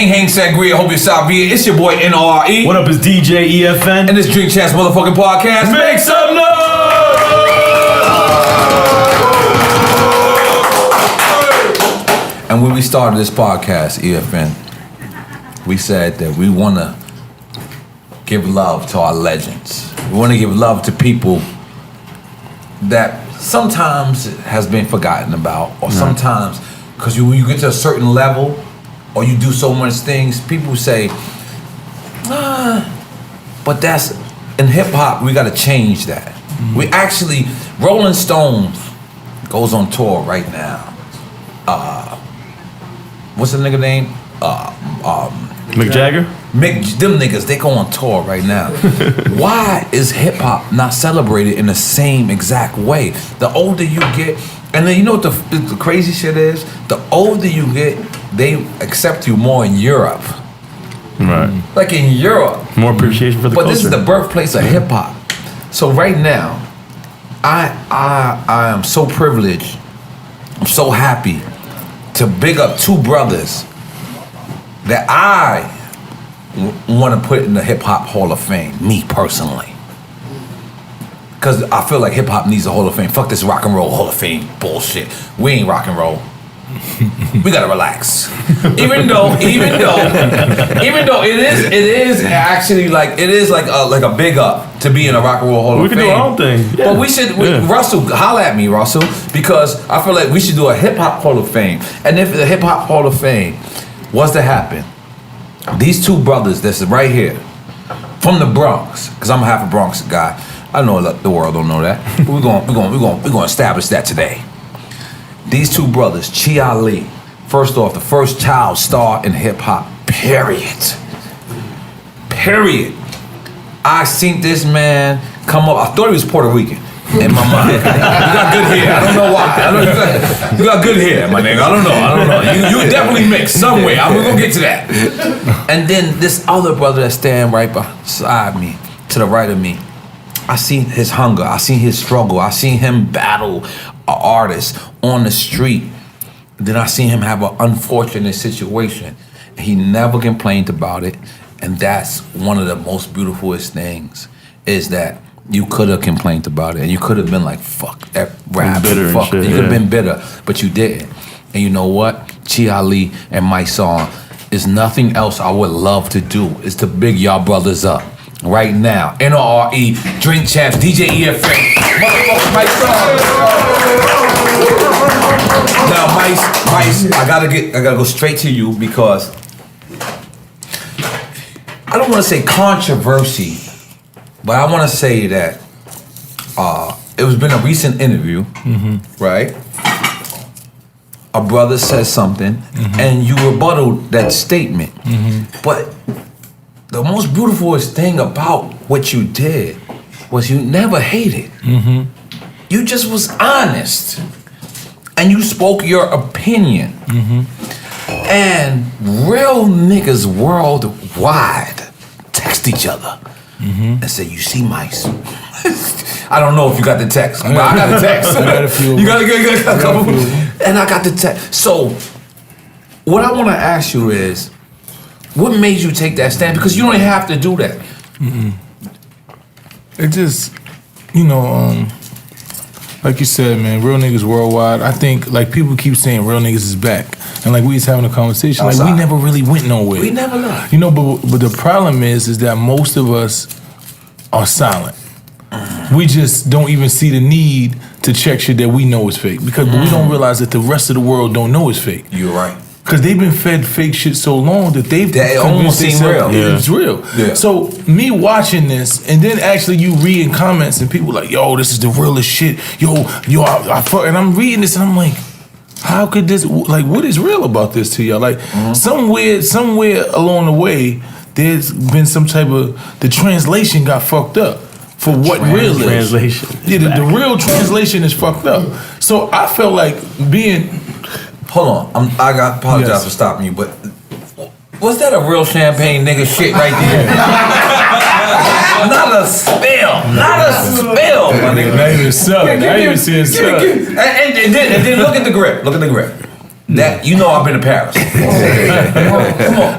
Hang Sangria, hope you're Salvia. It's your boy N.O.R.E. What up, it's DJ EFN. And this Drink Champs motherfucking podcast. Make some noise! And when we started this podcast, EFN, we said that we want to give love to our legends. We want to give love to people that sometimes has been forgotten about, or sometimes, because when you get to a certain level, or you do so much things, people say, but that's, in hip hop, we gotta change that. Mm-hmm. We actually, Rolling Stones goes on tour right now. What's the nigga name? Mick Jagger? Them niggas, they go on tour right now. Why is hip hop not celebrated in the same exact way? The older you get, and then you know what the crazy shit is? The older you get, they accept you more in Europe. Right. Like in Europe. More appreciation for the culture. But this is the birthplace of hip hop. So right now, I am so privileged. I'm so happy to big up two brothers that I want to put in the Hip Hop Hall of Fame, me personally. Because I feel like hip hop needs a Hall of Fame. Fuck this rock and roll Hall of Fame bullshit. We ain't rock and roll. We gotta relax. Even though it is actually like a big up to be in a rock and roll Hall of Fame. We can do our own thing. Yeah. But we should, Russell, holla at me, Russell, because I feel like we should do a hip hop Hall of Fame. And if the hip hop Hall of Fame was to happen, these two brothers that's right here from the Bronx, because I'm a half a Bronx guy. I know the world don't know that. But we're gonna establish that today. These two brothers, Chi Ali, first off, the first child star in hip hop, period. I seen this man come up. I thought he was Puerto Rican in my mind. You got good hair. I don't know why. I know you got good hair, my nigga. I don't know. You definitely mixed somewhere. We're gonna get to that. And then this other brother that's standing right beside me, to the right of me, I seen his hunger. I seen his struggle. I seen him battle an artist on the street. Then I seen him have an unfortunate situation. He never complained about it. And that's one of the most beautifulest things, is that you could have complained about it and you could have been like, fuck that rap, fuck. You could have been bitter, but you didn't. And you know what? Chi Ali and Mysonne, is nothing else I would love to do is to big y'all brothers up. Right now, N.O.R.E, Drink Champs, DJ EFN, motherfucker Mysonne. Now, Mice, I gotta go straight to you because I don't want to say controversy, but I want to say that it was been a recent interview, right? A brother says something, and you rebutted that statement, but the most beautifulest thing about what you did was you never hated. You just was honest. And you spoke your opinion. And real niggas worldwide text each other and say, you see Mice? I don't know if you got the text, but I got the text. I got a few. You got a couple. And I got the text. So what I want to ask you is, what made you take that stand? Because you don't even have to do that. It just, like you said, man, real niggas worldwide. I think, like, people keep saying real niggas is back. And like we was having a conversation, like we never really went nowhere. We never left. But the problem is that most of us are silent. We just don't even see the need to check shit that we know is fake. Because we don't realize that the rest of the world don't know it's fake. You're right. Because they've been fed fake shit so long that it almost seems real. It's real. Yeah. So me watching this, and then actually you reading comments and people like, yo, this is the realest shit. Yo, and I'm reading this and I'm like, how could this, like, what is real about this to y'all? Like, somewhere along the way, there's been some type of, the translation got fucked up for what real is. Translation. Yeah, the real translation is fucked up. So I felt like being... Hold on, I apologize for stopping you, but was that a real champagne nigga shit right there? Not a spill, my nigga. Not even suck. I even see it suck. And then look at the grip. that you know I've been to Paris. Come on.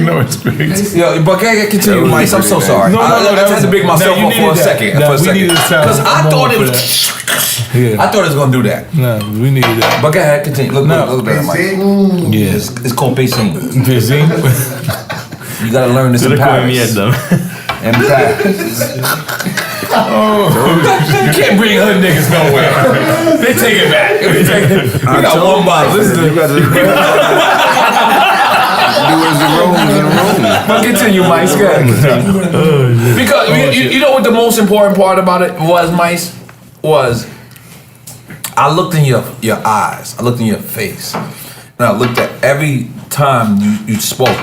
No experience. Yo, but can I continue, Mike? I'm so sorry. No, I just had to big myself up for a second. Because I thought it was. I thought it was gonna do that. No, we needed that. But go ahead, continue. Look at Mike. Yeah. It's called Piscine. Piscine. You gotta learn this in Paris. In Paris. You can't bring hood niggas nowhere. They take it back. We got one bottle. Listen to you. But continue, Mike. Because you know what the most important part about it was, Mike? Was I looked in your eyes. I looked in your face. And I looked at every time you spoke.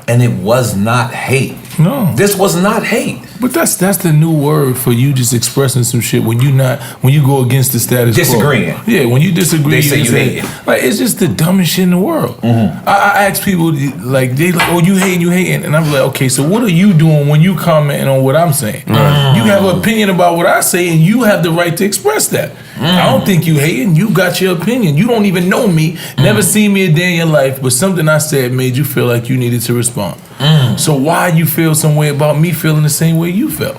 And it was not hate. No. This was not hate. But that's the new word for you just expressing some shit when you go against the status quo. Disagreeing. Yeah, when you disagree, They say you hate. Like, it's just the dumbest shit in the world. Mm-hmm. I ask people, like, oh, you hating. And I'm like, okay, so what are you doing when you commenting on what I'm saying? Mm-hmm. You have an opinion about what I say, and you have the right to express that. I don't think you hating. You got your opinion. You don't even know me, never seen me a day in your life, but something I said made you feel like you needed to respond. So why you feel some way about me feeling the same way you felt?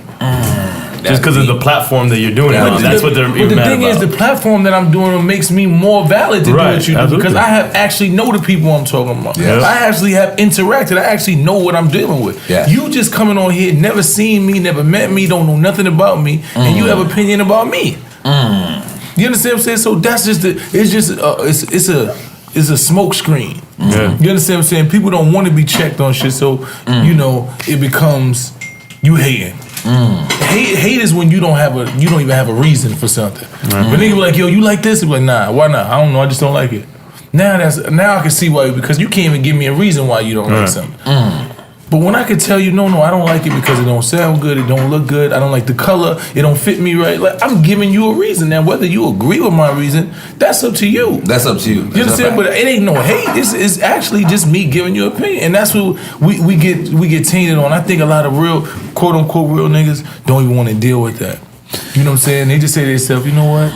Just because of the platform that you're doing it on. That's what they're mad about. But the thing is, the platform that I'm doing makes me more valid to do what you do, because I have actually know the people I'm talking about. Yes. I actually have interacted. I actually know what I'm dealing with. Yes. You just coming on here, never seen me, never met me, don't know nothing about me, and you have opinion about me. You understand what I'm saying? So that's just it's a smoke screen. Yeah. You understand what I'm saying? People don't want to be checked on shit, so it becomes you hating. Hate is when you don't even have a reason for something. But nigga be like, yo, you like this? Be like, nah, why not? I don't know, I just don't like it. Now I can see why, because you can't even give me a reason why you don't like something. But when I could tell you, no, I don't like it because it don't sound good, it don't look good, I don't like the color, it don't fit me right. Like, I'm giving you a reason. Now, whether you agree with my reason, that's up to you. That's up to you. You understand? But it ain't no hate. It's actually just me giving you an opinion, and that's what we get tainted on. I think a lot of real, quote unquote, real niggas don't even want to deal with that. You know what I'm saying? They just say to themselves, you know what?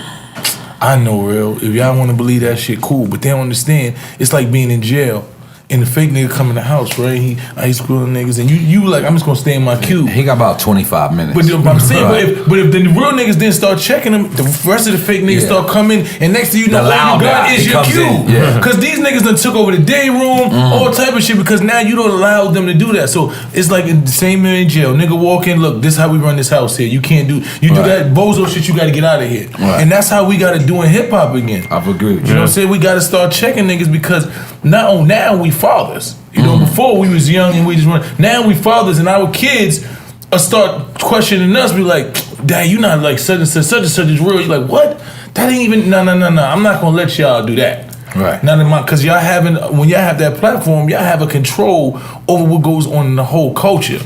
I know real. If y'all want to believe that shit, cool. But they don't understand. It's like being in jail. And the fake nigga come in the house, right? I used to screw niggas, and you like, I'm just gonna stay in my cube. He got about 25 minutes. But I'm saying, but if the real niggas didn't start checking them, the rest of the fake niggas start coming, and next thing you know, all you got is your cube. Because these niggas done took over the day room, all type of shit, because now you don't allow them to do that. So it's like the same in jail. Nigga walk in, look, this is how we run this house here. You can't do do that bozo shit, you gotta get out of here. And that's how we gotta do in hip hop again. I've agreed. You know what I'm saying? We gotta start checking niggas, because now we fathers. You know, before we was young and we just run. Now we fathers, and our kids start questioning us. Be like, Dad, you not like such and such is real. You're like, what? That ain't even. No. I'm not gonna let y'all do that. Right. Because y'all when y'all have that platform, y'all have a control over what goes on in the whole culture.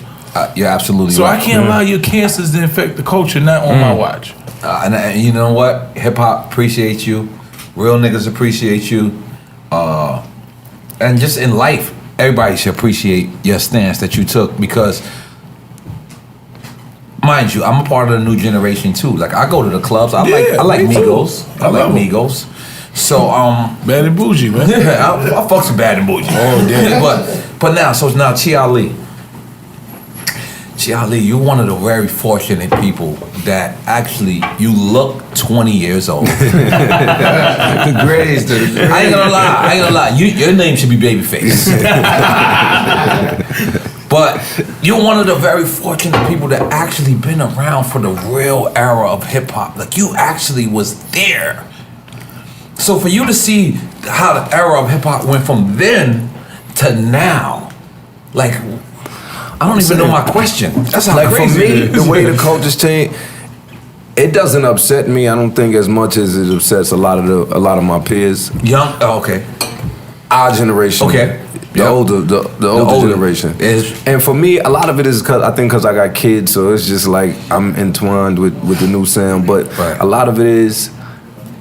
You're absolutely so right. I can't allow your cancers to infect the culture, not on my watch. And you know what? Hip hop appreciates you. Real niggas appreciate you. And just in life, everybody should appreciate your stance that you took, because, mind you, I'm a part of the new generation too. Like, I go to the clubs. I like Migos. I like Migos. So Bad and Bougie, man. Yeah, I fucks with Bad and Bougie. Oh damn. But now Chi Ali. Chi Ali, you're one of the very fortunate people that actually you look 20 years old. The greatest. I ain't gonna lie. Your name should be Babyface. But you're one of the very fortunate people that actually been around for the real era of hip hop. Like, you actually was there. So for you to see how the era of hip hop went from then to now, like, I don't even know my question. That's how like crazy for me, it is. the way the culture's changed, it doesn't upset me. I don't think as much as it upsets a lot of my peers. Young, okay. Our generation. Okay. The older generation. And for me, a lot of it is because I got kids, so it's just like I'm entwined with the new sound. But a lot of it is,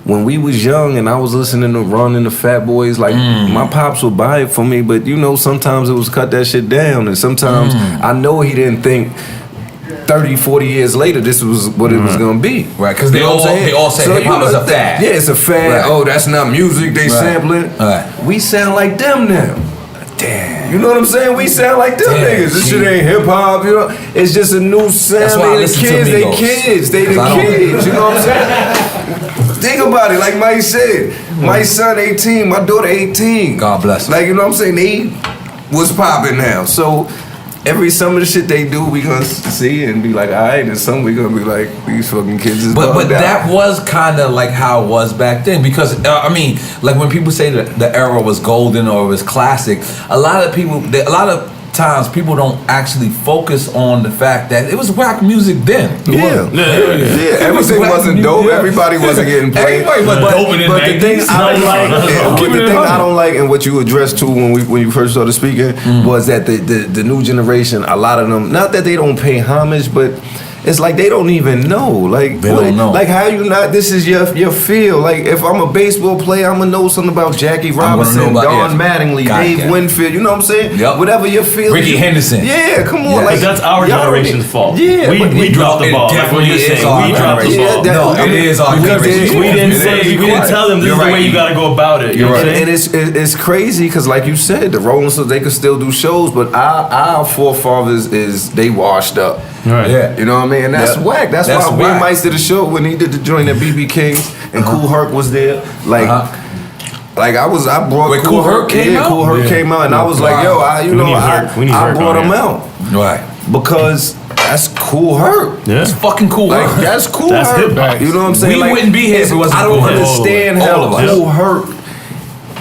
when we was young and I was listening to Run and the Fat Boys, like, my pops would buy it for me, but sometimes it was cut that shit down, and sometimes I know he didn't think 30, 40 years later, this was what it was gonna be. Right, because they all say So, hip hop is a fad. Yeah, it's a fad. Right. Oh, that's not music, they sampling. Right. We sound like them now. Damn. You know what I'm saying? We sound like them niggas. This shit ain't hip hop, you know. It's just a new sound. That's why I listen to They Migos. kids. They the kids. You know what I'm saying? Think about it, like Mike said. My son 18, my daughter 18. God bless. Like, you know what I'm saying? They was popping now. So some of the shit they do, we gonna see and be like, all right, and some we gonna be like, these fucking kids is But bugged out. that was kind of like how it was back then, because I mean, like when people say that the era was golden or it was classic, a lot of times people don't actually focus on the fact that it was whack music then. Yeah. Everything wasn't dope. Everybody wasn't getting played. Everybody was dope in the But the thing 90s. I don't like, and what you addressed to when you first started speaking, was that the new generation, a lot of them, not that they don't pay homage, but it's like they don't even know. Like They don't know. Like how you not? This is your field. Like if I'm a baseball player, I'm gonna know something about Jackie Robinson, Don Mattingly, Dave Winfield. You know what I'm saying? Yep. Whatever your field. Ricky Henderson. Yeah, come on. Yeah. Like But that's our y'all generation's fault. Yeah, we dropped the ball. Like what you're saying, we dropped the ball. No, it is our generation. We didn't tell them this is the way you gotta go about it. You know what I'm saying? And it's crazy because, like you said, the Rolling Stones, they could still do shows, but our forefathers they washed up. Right. Yeah. You know what I mean? And that's whack. That's why whack. Mice did a show when he did the joint at BB King's and Kool Herc was there. Like, like I brought Wait, Kool Herc came out? Kool Herc came out, and I was like, yo, I brought him out Right. because that's Kool Herc. Yeah. It's fucking cool. Like that's Kool That's Herc. hip-hop. You know what I'm saying? We Like, wouldn't be here if it wasn't I don't Kool Herc. understand All how of us. Kool Herc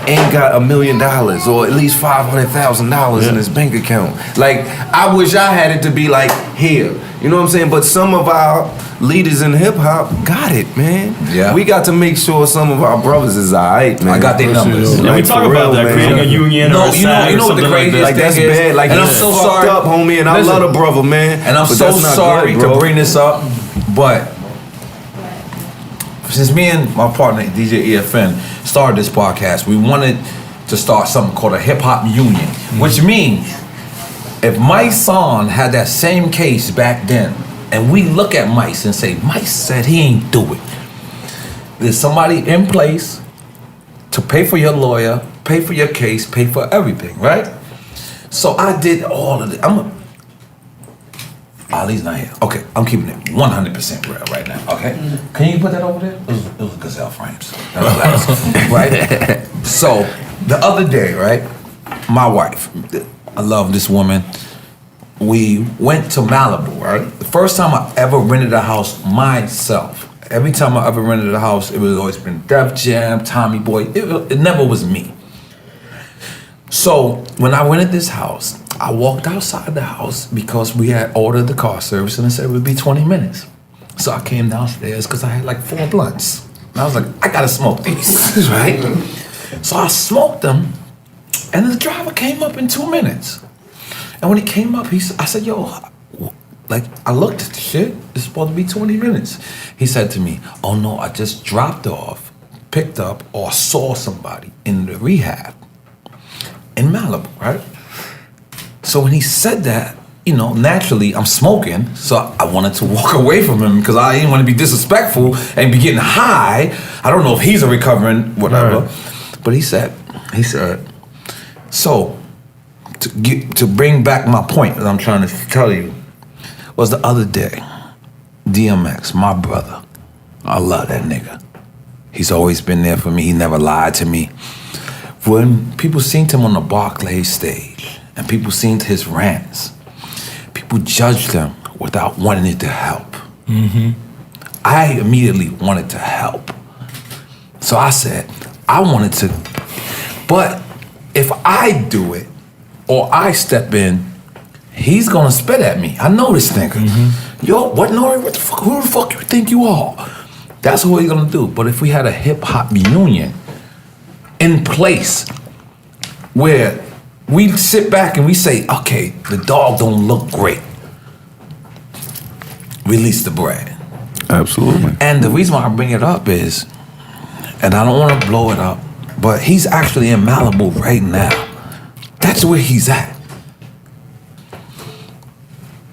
ain't got $1 million or at least $500,000 in his bank account. Like I wish I had it to be like here. You know what I'm saying? But some of our leaders in hip hop got it, man. Yeah. We got to make sure some of our brothers is alright, man. I got their numbers. And we talk for about real, that, man. creating a union or a SAG you or know what the something like craziest that. Like that's thing is, bad. Like and I'm I'm so fucked sorry, up, homie, and Listen, I love the brother, man. And I'm But so that's not sorry good, to bro. bring this up, but since me and my partner DJ EFN started this podcast, we wanted to start something called a hip hop union, which means if Mysonne had that same case back then, and we look at Mice and say, Mice said he ain't do it. There's somebody in place to pay for your lawyer, pay for your case, pay for everything, right? So I did all of it. Ali's not here. Okay, I'm keeping it 100% real right now, okay? Can you put that over there? It was gazelle frames. Right? So, the other day, right, my wife, I love this woman, we went to Malibu, right? The first time I ever rented a house myself. Every time I ever rented a house, it was always been Def Jam, Tommy Boy. It never was me. So when I rented this house, I walked outside the house because we had ordered the car service and it said it would be 20 minutes. So I came downstairs because I had like 4 blunts. And I was like, I gotta smoke these, right? So I smoked them and the driver came up in 2 minutes. And when he came up, I said, yo, like, I looked at the shit, it's supposed to be 20 minutes. He said to me, oh no, I just dropped off, picked up, or saw somebody in the rehab in Malibu, right? So when he said that, you know, naturally I'm smoking, so I wanted to walk away from him because I didn't want to be disrespectful and be getting high. I don't know if he's a recovering whatever, but he said, so to bring back my point that I'm trying to tell you, was the other day, DMX, my brother, I love that nigga. He's always been there for me, he never lied to me. When people seen him on the Barclays stage and people seen his rants, people judged him without wanting it to help. Mm-hmm. I immediately wanted to help. So I said, I wanted to, but if I do it or I step in, he's gonna spit at me. I know this nigga. Mm-hmm. Yo, what N.O.R.E? What the fuck? Who the fuck you think you are? That's what he's gonna do. But if we had a hip hop union in place where we sit back and we say, okay, the dog don't look great. Release the bread. Absolutely. And the reason why I bring it up is, and I don't want to blow it up, but he's actually in Malibu right now. That's where he's at.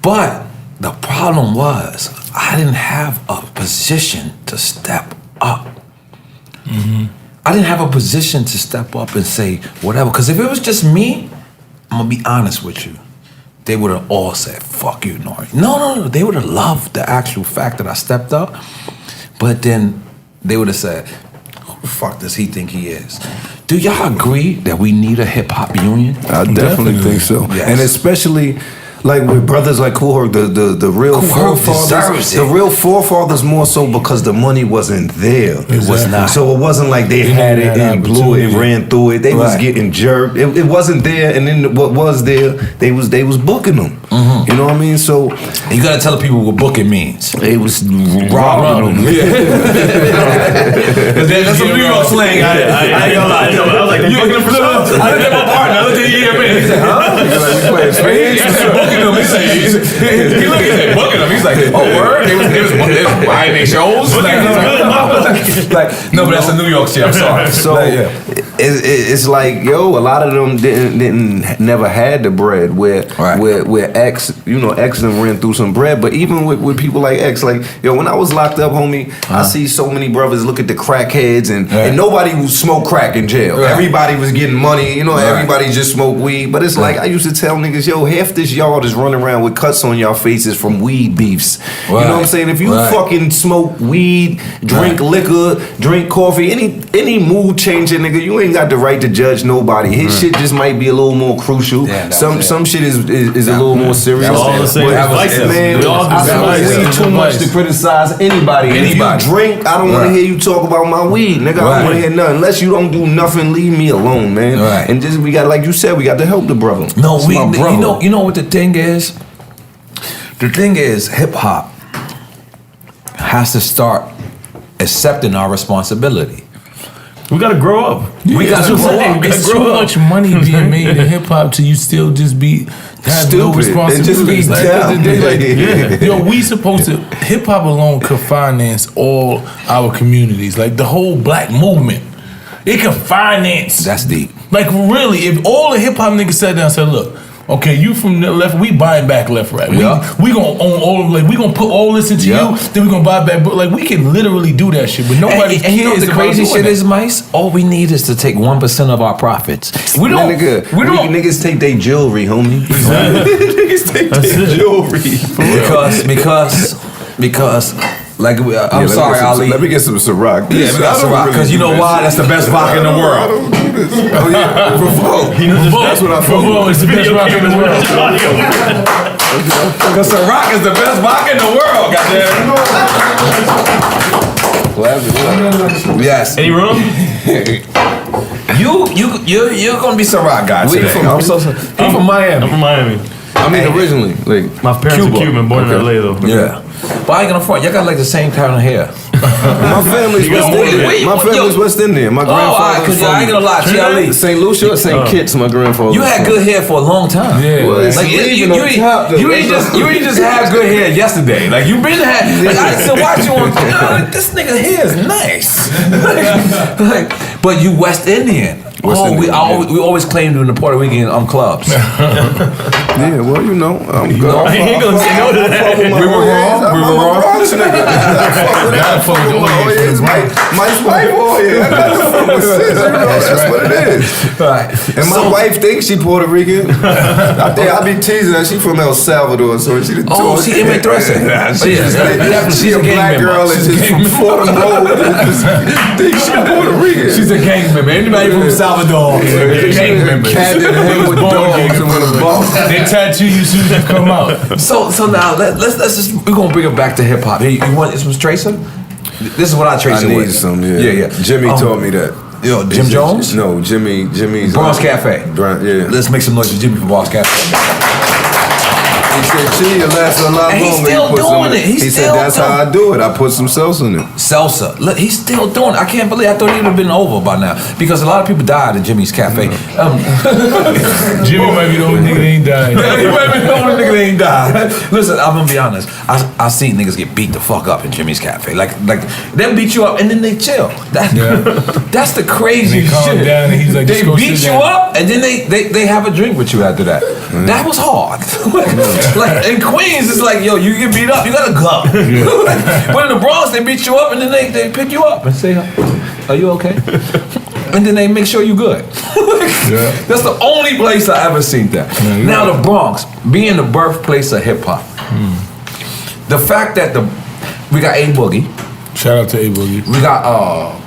But the problem problem was I didn't have a position to step up. I didn't have a position to step up and say whatever. Because if it was just me, I'm gonna be honest with you, they would have all said, fuck you, N.O.R.E. No, they would have loved the actual fact that I stepped up, but then they would have said, who the fuck does he think he is? Do y'all agree that we need a hip hop union? I definitely think so. Yes. And especially like with brothers like Kool Herc, the real forefathers, the real forefathers more so because the money wasn't there. It was not. So it wasn't like they had it and blew it and ran through it. They was getting jerked. It wasn't there, and then what was there, they was booking them. You know what I mean? So you gotta tell the people what booking means. They was robbing them. That's some New York slang. I ain't gonna lie. I was like, you looking for something? I looked at my partner. I looked at EFN. He said, huh? He looked at that, booking them. He's like, oh, word? They was buying their shows? No, but that's a New York shit. I'm sorry. So it's like, yo, a lot of them never had the bread where X, X done ran through some bread. But even with people like X, like, yo, when I was locked up, homie, I see so many brothers look at the crackheads and nobody would smoke crack in jail. Everybody was getting money, everybody just smoked weed. But it's like, I used to tell niggas, yo, half this yard is running around with cuts on y'all faces from weed beefs. You know what I'm saying? If you fucking smoke weed, drink liquor, drink coffee, any mood changer, nigga, you ain't got the right to judge nobody. His shit just might be a little more crucial. Some shit is a little more serious. All the same. Man, I smoke weed too much to criticize anybody. If you drink, I don't want to hear you talk about my weed, nigga. I don't want to hear nothing. Unless you don't do nothing, leave me alone, man. And just we got, like you said, we got to help the brother. No, you know what the thing is? The thing is, hip hop has to start accepting our responsibility. We gotta grow up. We gotta grow up. There's too much money being made in hip hop till you still just be have no responsibility. Yo, we supposed to, hip hop alone could finance all our communities, like the whole black movement. It could finance. That's deep. Like really, if all the hip hop niggas sat down and said, look, okay, you from the left, we buying back left, right. We gonna own all, like we gonna put all this into you, then we gonna buy back. But like we can literally do that shit, but nobody. And you know what the crazy shit is, Mice? All we need is to take 1% of our profits. We don't. Niggas take their jewelry, homie. Niggas take their jewelry because. Like, I'm sorry, Ali. Let me get some Ciroc. Yeah, we got Ciroc. Because you know why? That's the best vodka in the world. I don't do this. Oh, yeah. Revolt. That's what I thought. Revolt is the best vodka in the world. Because Ciroc is the best vodka in the world, goddamn. Yes. Any room? You're gonna be Ciroc guy today. I'm from Miami. I'm from Miami. I mean, originally, like my parents are Cuban, born in LA though. Yeah. But I ain't gonna front. Y'all got like the same kind of hair. My family's West Indian. My family's West Indian. My grandfather. Because I ain't gonna lie, Chi Ali. St. Lucia or St. Kitts, my grandfather. You had good hair for a long time. Yeah. Well, like you ain't just have good hair yesterday. Like you been had. Like I used to watch you on. Like, this nigga hair is nice. But you West Indian. We always claimed in the Puerto Rican clubs. Yeah, well, I'm good. I ain't gonna say no to that. We were wrong. My wife, that's what it is. Right. And my wife thinks she Puerto Rican. I be teasing her. She from El Salvador, so she the she M13. She's a black girl and she's from Fort Road. Thinks she Puerto Rican. She's a gang member. Anybody from Salvador, gang member. Cat that hang with dogs and with a boss. They tattoo you soon as you come out. So now let's just, we're gonna bring it back to hip hop. Hey, you want some Tracer? This is what I trace it with. I need some, yeah. Jimmy told me that. Yo, Jim Jones? No, Jimmy's Boss Cafe. Yeah. Let's make some noise for Jimmy from Boss Cafe. He said, "Chi, it lasts a lot longer." He's still doing it. He said, "That's how I do it. I put some salsa in it." Salsa. Look, he's still doing it. I can't believe. I thought he would have been over by now because a lot of people died at Jimmy's Cafe. Jimmy might be the only nigga that ain't died. He might be the only nigga that ain't died. Listen, I'm gonna be honest. I seen niggas get beat the fuck up in Jimmy's Cafe. Like they'll beat you up and then they chill. That's the crazy shit. Calm down and he's like, they beat you up and then they have a drink with you after that. That was hard. Like in Queens, it's like, yo, you get beat up, you gotta go. But in the Bronx, they beat you up and then they pick you up and say, are you okay? And then they make sure you good. That's the only place I ever seen that. Now the Bronx, being the birthplace of hip hop, the fact that we got A Boogie. Shout out to A Boogie. We got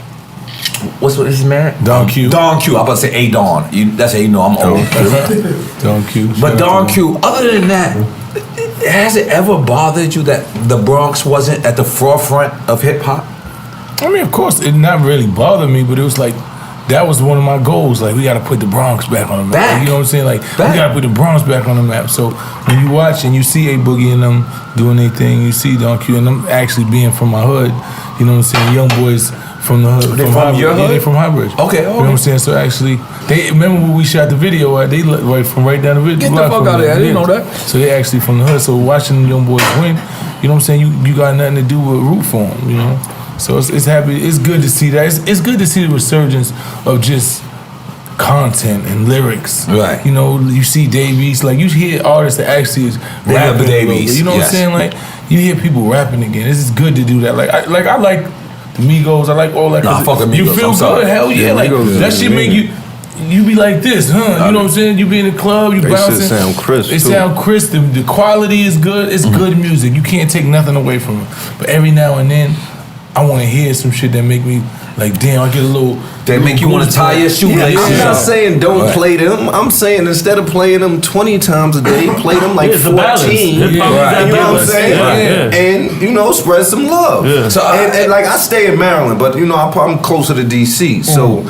what's his man? Don Q. Don Q. I'm about to say A Don. That's how you know I'm old. Don Q. But Don Q. Other than that, has it ever bothered you that the Bronx wasn't at the forefront of hip hop? I mean, of course, it not really bothered me, but it was like, that was one of my goals. Like, we got to put the Bronx back on the map. Like, you know what I'm saying? Like, we got to put the Bronx back on the map. So when you watch and you see A Boogie and them doing their thing, you see Don Q and them actually being from my hood. You know what I'm saying? Young boys from the hood. They from your hood? Yeah, they from Highbridge. Okay. You know what I'm saying? So actually, they remember when we shot the video at? They right from right down the video. Get the fuck out of there! I didn't know that. So they actually from the hood. So watching the young boys win, you know what I'm saying? You got nothing to do with root for them. You know. So it's happy. It's good to see that. It's good to see the resurgence of just content and lyrics. Right. You know, you see Dave East, like you hear artists that actually is rapping. Dave East. You know what I'm saying? Like you hear people rapping again. It's just good to do that. I like the Migos. I like all that. Nah, fuck the Migos. You feel good? Hell yeah! Like Migos, that shit make you be like this, huh? You know what I'm saying? You be in the club, you bouncing. They sound crisp. They sound crisp. The quality is good. It's good music. You can't take nothing away from it. But every now and then, I want to hear some shit that make me like, damn, I get a little. They make you want to tie your shoelaces. I'm not saying don't play them. I'm saying instead of playing them 20 times a day, play them like 14. You know what I'm saying? And you know, spread some love. Yeah. So and like I stay in Maryland, but you know I'm closer to DC, so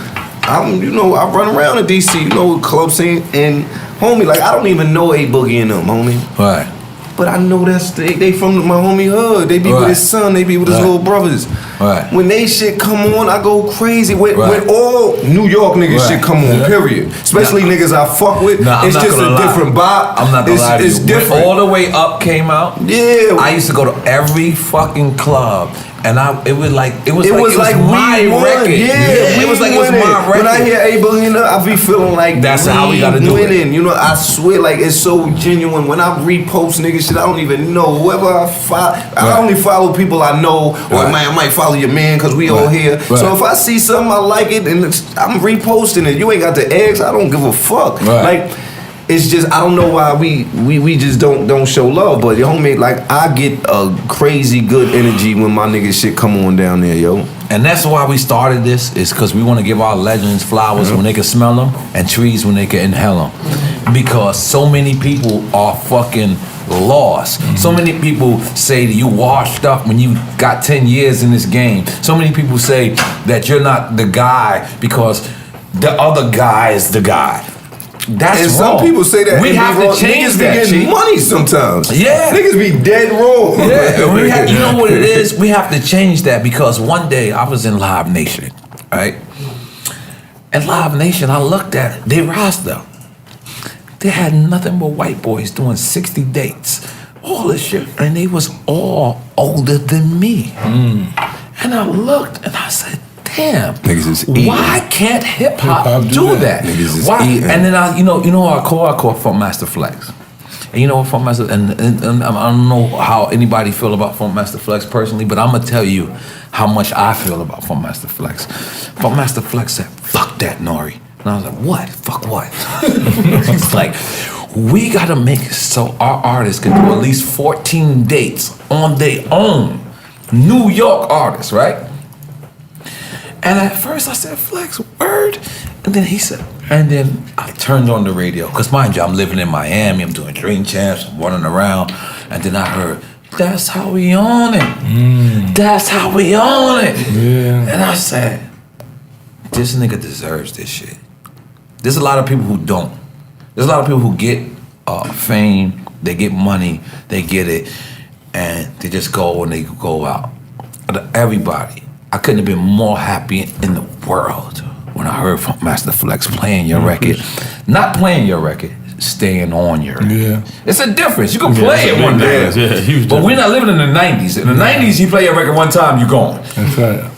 I'm I run around in DC, you know, club scene, and homie, like I don't even know A Boogie and them, homie. Right. But I know they from my homie hood. They be with his son. They be with his little brothers. Right. When they shit come on, I go crazy. When all New York niggas shit come on, period. Especially niggas I fuck with. I'm it's not just a gonna different vibe. I'm not gonna lie to you. It's different. When All the Way Up came out, I used to go to every fucking club. And it was like my record. Yeah, it was like it was my record. When I hear A Boogie, I be feeling like that's how we gotta do winning. You know, I swear, like it's so genuine. When I repost nigga shit, I don't even know whoever I follow. I only follow people I know, or man, I might follow your man because we all here. So if I see something I like it, and I'm reposting it. You ain't got the eggs. I don't give a fuck. Like. It's just I don't know why we just don't show love, but yo, homie, like I get a crazy good energy when my nigga shit come on down there, yo. And that's why we started this, is because we want to give our legends flowers when they can smell them and trees when they can inhale them. Because so many people are fucking lost. So many people say that you washed up when you got 10 years in this game. So many people say that you're not the guy because the other guy is the guy. That's and wrong. Some people say that we have to change niggas that. Be getting money sometimes. Yeah, niggas be dead wrong. Yeah, you know what it is? We have to change that because one day I was in Live Nation, right? And Live Nation, I looked at their roster. They had nothing but white boys doing 60 dates, all this shit, and they was all older than me. And I looked and I said, damn, niggas is eating. Why can't hip hop do that? Niggas is why? eating. And then I call Funk Master Flex. And you know what Funk Master, and I don't know how anybody feel about Funk Master Flex personally, but I'm gonna tell you how much I feel about Funk Master Flex. Funk Master Flex said, fuck that, N.O.R.E. And I was like, what? Fuck what? It's like, we gotta make it so our artists can do at least 14 dates on their own. New York artists, right? And at first I said, Flex, word? And then he said, and then I turned on the radio. Because mind you, I'm living in Miami, I'm doing Dream Champs, I'm running around. And then I heard, that's how we on it. That's how we on it. Yeah. And I said, this nigga deserves this shit. There's a lot of people who don't. There's a lot of people who get fame, they get money, they get it, and they just go and they go out. Everybody. I couldn't have been more happy in the world when I heard from Master Flex playing your record. Not playing your record, staying on your record. Yeah. It's a difference. You can play it one day. But we're not living in the 90s. In the 90s, you play your record one time, you're gone. That's right.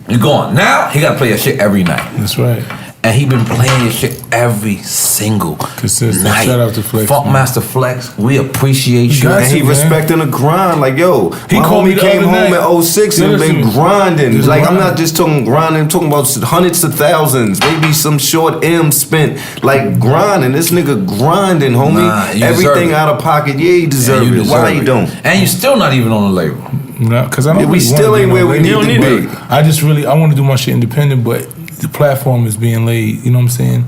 You're gone. Now, he got to play your shit every night. That's right. And he been playing this shit every single Consistent. night. Shout out to Flex. Funkmaster Flex, we appreciate you. And he respecting the grind. Like, yo, He my called me homie the came other home night. in 06 and been grinding. Just Like, I'm grind. not just talking grinding, I'm talking about hundreds of thousands, maybe some short M spent. Like, grinding. This nigga grinding, homie. Nah, you deserve Everything it. out of pocket. Yeah, he deserve it. Why you don't? And you still not even on the label. No, because I don't. Yeah, we really still wanna ain't be where on we label. need to be. I want to do my shit independent, but the platform is being laid. You know what I'm saying?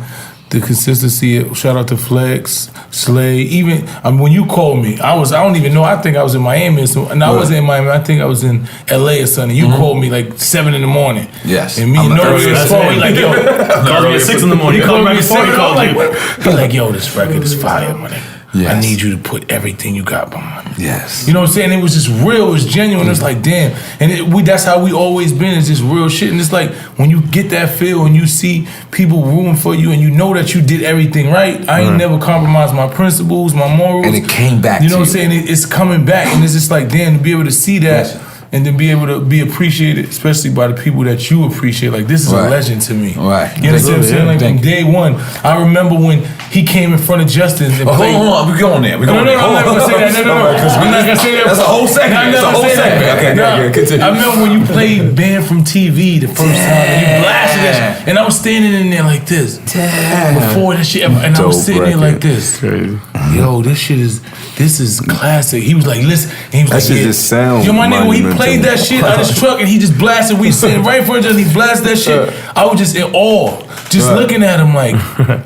The consistency. Shout out to Flex, Slay. Even when you called me, I don't even know. I think I was in Miami. And I wasn't in Miami. I think I was in LA or something. You called me like 7 in the morning. Yes. And me and N.O.R.E. was calling like, yo. Called me at 6 in the morning. He called me at 6. He called you. He's like, yo, this record is fire, man. Yes. I need you to put everything you got behind me. Yes. You know what I'm saying? It was just real. It was genuine. It was like, damn. And that's how we always been. It's just real shit. And it's like, when you get that feel and you see people rooting for you and you know that you did everything right, I ain't never compromised my principles, my morals. And it came back You know to what I'm saying? It's coming back. And it's just like, damn, to be able to see that. Yes. And then be able to be appreciated, especially by the people that you appreciate. Like, this is a legend to me. Right. You understand what I'm saying? Like, from day one, I remember when he came in front of Justin and played. Hold on, we're going there. We're going there. I'm not gonna say that. No. I'm not gonna say that. That's a whole segment. That's a whole segment. Okay, continue. I remember when you played Banned from TV the first time and you blasted that shit. And I was standing in there like this. Before that shit ever. And I was sitting there like this. Crazy. Yo, this is classic. He was like, listen. And he was That like, shit just sound yo, my nigga, when he monumental. played that shit out of his truck and he just blasted, we sitting right in front of him and he blasted that shit. I was just in awe. Just looking at him like,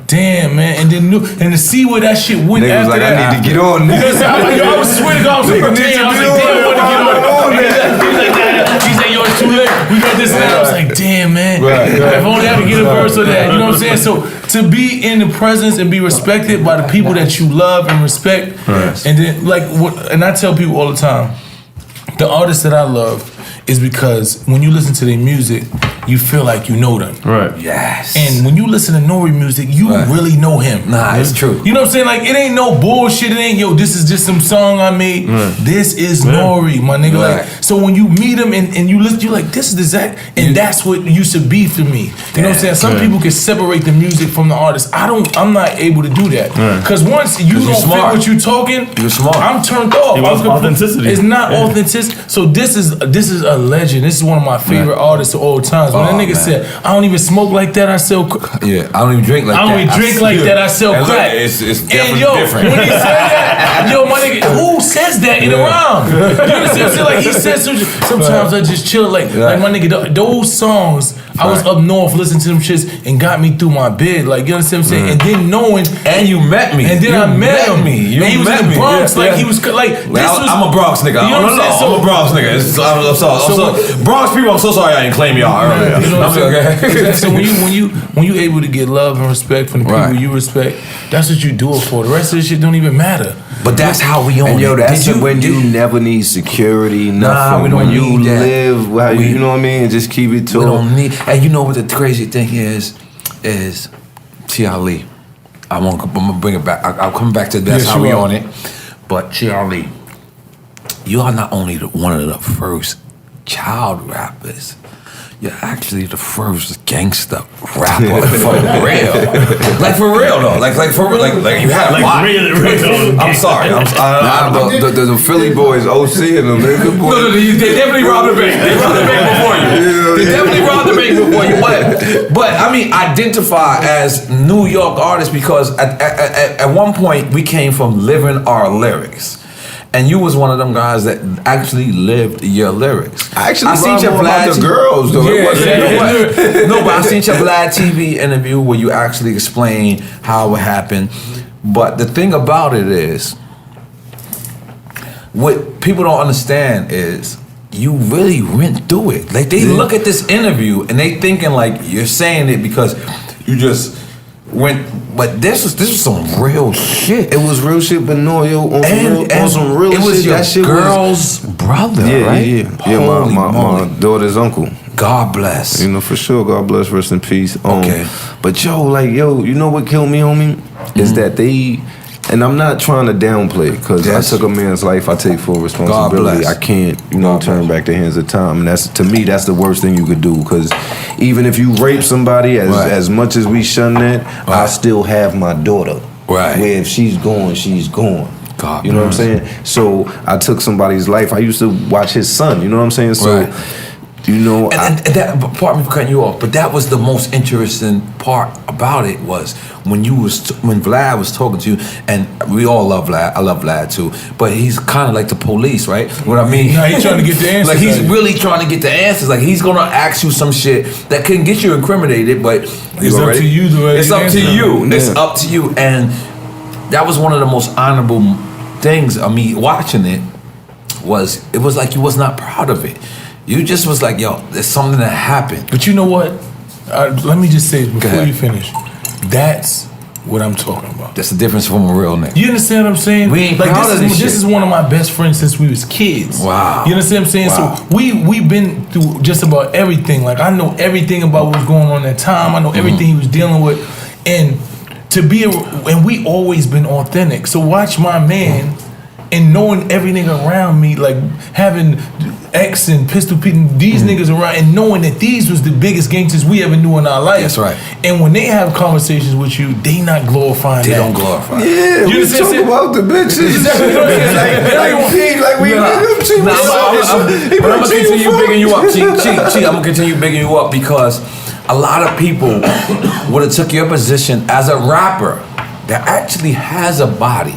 damn, man. And then to see where that shit went Nigga was after like, that. I need to get on this. I was sweating. I was like, damn. I was like, damn, I want to get on. He said, yo, it's too late. We got this now. I was like, damn, man. If only I could get a verse of that. You know what I'm saying? So to be in the presence and be respected by the people that you love and respect, and then and I tell people all the time, the artists that I love is because when you listen to their music, you feel like you know them. Right. Yes. And when you listen to N.O.R.E. music, you really know him. Nah, it's true. You know what I'm saying? Like, it ain't no bullshit. It ain't, yo, this is just some song I made. This is N.O.R.E., my nigga. Like, so when you meet him and you listen, you're like, this is the exact, and that's what it used to be for me. You know what I'm saying? Some people can separate the music from the artist. I'm not able to do that. Because once you don't fit what you talking, you're smart. I'm turned off. It was authenticity. It's not authenticity. So this is a legend. This is one of my favorite artists of all times. When that nigga said, I don't even smoke like that, I sell Yeah, I don't even drink like that. I don't even drink like that, I sell And look, crack. It's definitely And yo, different. when he said that, yo, my nigga, who says that in a rhyme? You understand what I'm saying? Like, he said sometimes I just chill, like my nigga, those songs, I was up north listening to them shits and got me through my bed, like, you understand what I'm saying? And then knowing, and you met me, and then I met him, You and he was met in the me. Bronx, Yeah, like yeah. he was like, this was. I'm a Bronx nigga. You know what I'm saying? I'm a Bronx nigga. I'm sorry. Bronx people, I'm so sorry I didn't claim y'all earlier. You know what I'm saying? Okay. So when you able to get love and respect from the people you respect, that's what you do it for. The rest of this shit don't even matter. But that's how we own And yo, it. that's when you never need security, nothing. we don't when you need that. live, you know what I mean? Just keep it to We don't need. And you know what the crazy thing is Chi Ali. I'm gonna bring it back. I'll come back to that's how we own it. But Chi Ali, you are not only one of the first child rappers. You're actually the first gangsta rapper for real. Like for real though. Like for real. Like you had a lot. Really. I'm sorry. the Philly boys, OC and them, they're good boys. No, they definitely robbed the bank. They robbed the bank before you. They definitely robbed the bank before you. But I mean, identify as New York artists because at one point we came from living our lyrics. And you was one of them guys that actually lived your lyrics. I seen your Vlad the girls though. No, but I seen your Vlad TV interview where you actually explain how it happened. But the thing about it is, what people don't understand is you really went through it. Like they look at this interview and they thinking like you're saying it because you just went. But this was some real shit. It was real shit, but no, yo, on some real shit. It was your that shit girl's brother, right? Yeah, my daughter's uncle. God bless. You know, for sure. God bless, rest in peace. Okay. But yo, you know what killed me, homie? Is that they and I'm not trying to downplay because I took a man's life. I take full responsibility. I can't, turn back the hands of time. And that's, to me, that's the worst thing you could do. Because even if you rape somebody, as much as we shun that, I still have my daughter. Right. Where if she's gone, she's gone. God, you know what I'm saying? So I took somebody's life. I used to watch his son. You know what I'm saying? So. And that, pardon me for cutting you off, but that was the most interesting part about it was when Vlad was talking to you, and we all love Vlad. I love Vlad too, but he's kind of like the police, right? What I mean? No, he's trying to get the answers. Like he's really trying to get the answers. Like he's gonna ask you some shit that can get you incriminated, but it's up to you. It's up to you. It's up to you, and that was one of the most honorable things of me watching it. It was like you was not proud of it. You just was like, yo, there's something that happened. But you know what? Let me just say before you finish. That's what I'm talking about. That's the difference from a real nigga. You understand what I'm saying? We ain't proud of this shit. This is one of my best friends since we was kids. Wow. You understand what I'm saying? Wow. So we've been through just about everything. Like I know everything about what was going on at that time. I know everything he was dealing with. And and we always been authentic. So watch my man and knowing everything around me, like having X and Pistol Pete and these niggas around, and knowing that these was the biggest gangsters we ever knew in our life. That's right. And when they have conversations with you, they not glorifying They that. don't glorify. Yeah, we talk about the bitches. But I'm gonna continue bigging you up. Chi, I'm gonna continue bigging you up because a lot of people would have took your position as a rapper that actually has a body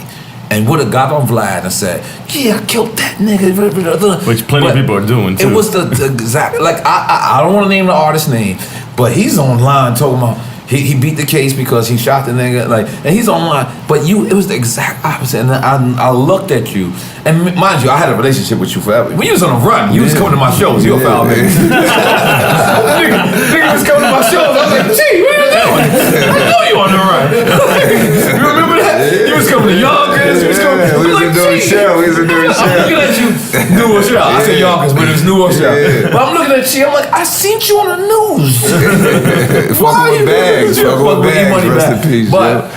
and would have got on Vlad and said, yeah, I killed that nigga. Which plenty of people are doing too. It was the exact, like, I don't want to name the artist's name, but he's online talking about, he beat the case because he shot the nigga, like, and he's online. But it was the exact opposite. And I looked at you, and mind you, I had a relationship with you forever. When you was on the run, you was coming to my shows. You a foul nigga. nigga was coming to my shows. I was like, gee, what are you doing? I know you on the run. You remember that? You was coming to Yonkers. You was coming. We was in New Show. I'm looking at you, New Show. I said Yonkers, but it was New Show. But I'm looking at you. I'm like, I seen you on the news. Fucking with bags. Fucking with bags. Rest in peace. But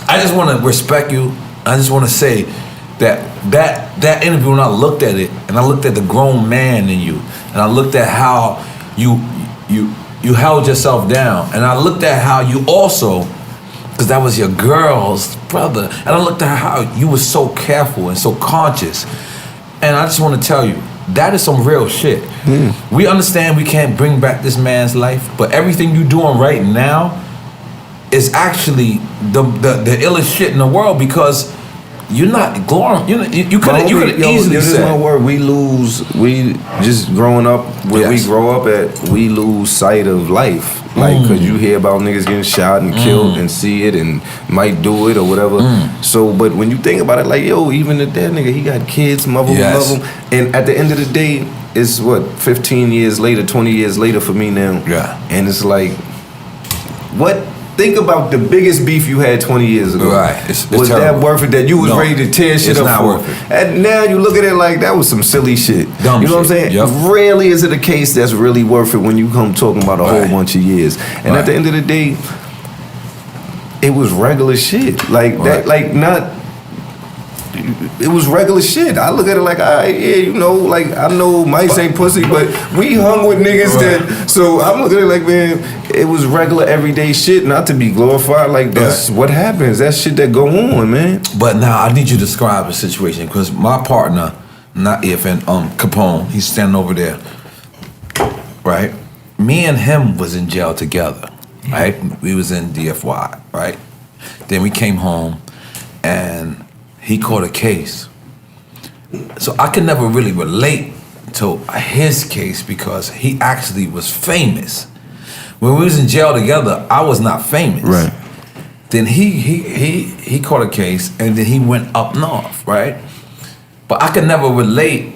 I just want to respect you. I just want to say that interview, when I looked at it, and I looked at the grown man in you, and I looked at how you held yourself down, and I looked at how you also, because that was your girl's brother, and I looked at how you were so careful and so conscious, and I just want to tell you, that is some real shit. We understand we can't bring back this man's life, but everything you're doing right now is actually the illest shit in the world, because you're not glowing. You could have easily said. My word, we just growing up where we grow up at, we lose sight of life. Like, cause you hear about niggas getting shot and killed and see it and might do it or whatever. So, but when you think about it, like, yo, even that nigga, he got kids, mother love him. And at the end of the day, it's what, 15 years later, 20 years later for me now. Yeah. And it's like, what? Think about the biggest beef you had 20 years ago. Right. It's was terrible. that worth it that you was ready to tear shit up for? Worth it. And now you look at it like that was some silly shit. Dumb you know what I'm shit. saying? Yep. Rarely is it a case that's really worth it when you come talking about a whole bunch of years. And at the end of the day, it was regular shit. Like that, like not. It was regular shit. I look at it like, all right, yeah, you know, like I know mice ain't pussy, but we hung with niggas that. So I'm looking at it like, man, it was regular everyday shit, not to be glorified. Like that's what happens. That's shit that go on, man. But now I need you to describe the situation, because my partner, not EFN, Capone, he's standing over there, right? Me and him was in jail together, right? We was in DFY, right? Then we came home, and he caught a case. So I could never really relate to his case because he actually was famous. When we was in jail together, I was not famous. Right. Then he caught a case, and then he went up north, right? But I could never relate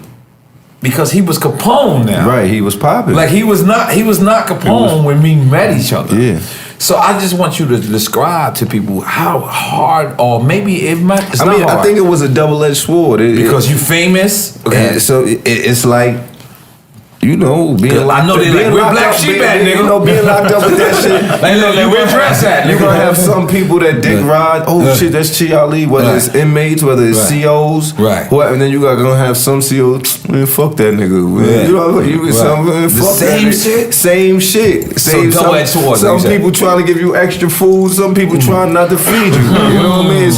because he was Capone now. Right, he was popping. Like he was not Capone when we met each other. Yeah. So I just want you to describe to people how hard, or maybe it's not hard. I think it was a double-edged sword. Because you famous. Okay. So it's like you know, being locked I know they like, where black sheep at, nigga? You know, being locked up with that shit. Like where dress at, nigga? You're gonna have some people that dick ride. Oh shit, that's Chi Ali. Whether it's inmates, whether it's COs, right? And then you gonna have some COs. Man, fuck that nigga. Man. You know, you some fuck same that shit. Same shit. Some people trying to give you extra food. Some people trying not to feed you. You know what I mean?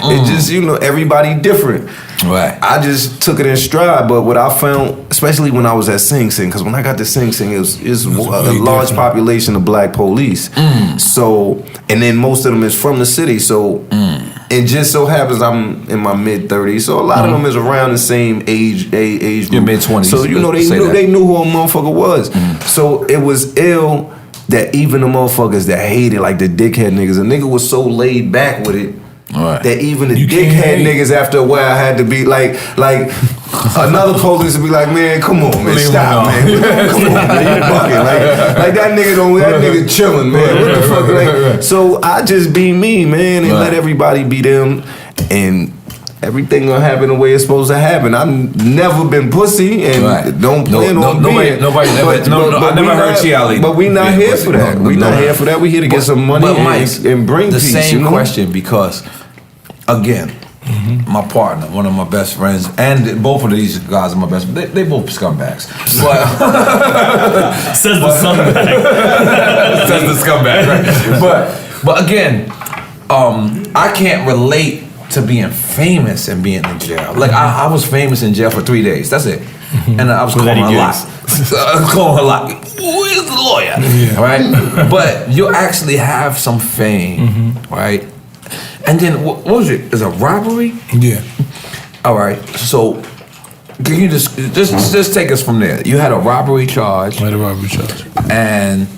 It just, you know, everybody different. Right. I just took it in stride, but what I found, especially when I was at Sing Sing, because when I got to Sing Sing, it was a large population of black police. So, and then most of them is from the city. So, it just so happens I'm in my mid-30s, so a lot of them is around the same age group. Your mid-20s. So you know they knew who a motherfucker was. So it was ill that even the motherfuckers that hated, like the dickhead niggas, a nigga was so laid back with it. Right. That even the dickhead niggas after a while had to be like another police would be like, man, come on, man, stop, man, come on, man, you bugging, like that nigga chilling, man, what the fuck, like, so I just be me, man, and let everybody be them, and everything gonna happen the way it's supposed to happen. I've never been pussy and don't plan on being. I never heard Chi Ali. But we not here for that. We not here for that. We here to get some money and bring the peace. The same question because, again, my partner, one of my best friends, and both of these guys are my best friends. They both scumbags. But says the scumbag. Says the scumbag, right? But again, I can't relate to being famous and being in jail. Like I was famous in jail for 3 days. That's it. And I was calling a lot. I was calling a lot. Who is the lawyer? Right? But you actually have some fame, right? And then what was it? Is a robbery? Yeah. All right. So can you just take us from there? You had a robbery charge. I had a robbery charge. And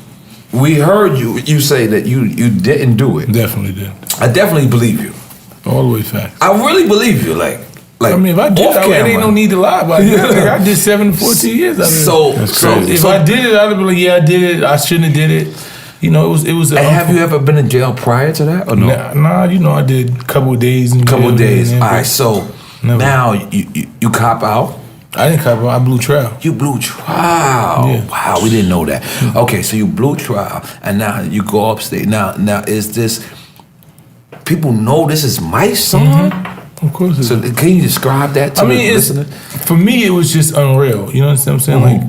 we heard you say that you didn't do it. Definitely did. I definitely believe you. All the way fact. I really believe you. Like I mean, if I did, it ain't no need to lie about it. I did 7 to 14 years. I mean, so if I did it, I'd be like, yeah, I did it. I shouldn't have did it. You know, it was. And have you ever been in jail prior to that or no? Nah, you know, I did a couple of days. All right, so now you cop out. I didn't cop out. I blew trial. You blew trial. Yeah. Wow, we didn't know that. Okay, so you blew trial, and now you go upstate. Now is this? People know this is Mysonne? Of course. So can you describe that to the listener? For me, it was just unreal. You know what I'm saying? Like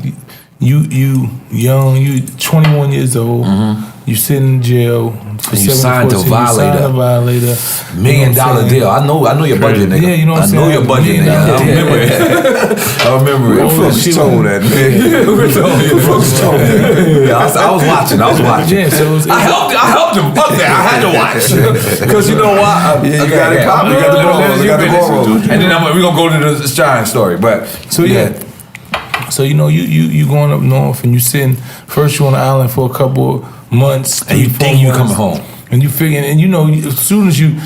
you young, you 21 years old, you sit in jail for you signed to Violator. $1 million deal. I know your budget, nigga. Yeah, you know what I'm saying? I know your budget, nigga. I remember it. I remember it. Who fucks told that, man? Who fucks told that? Yeah, I was watching. Yeah, so I helped him. Fuck that. I had to watch. Because you know what? You got it popping. You got the ball rolling. And then we're going to go to the Shyne story. But so yeah. So you know you going up north and you sitting first you on the island for a couple of months and you think you coming home and you figure and you know as soon as you,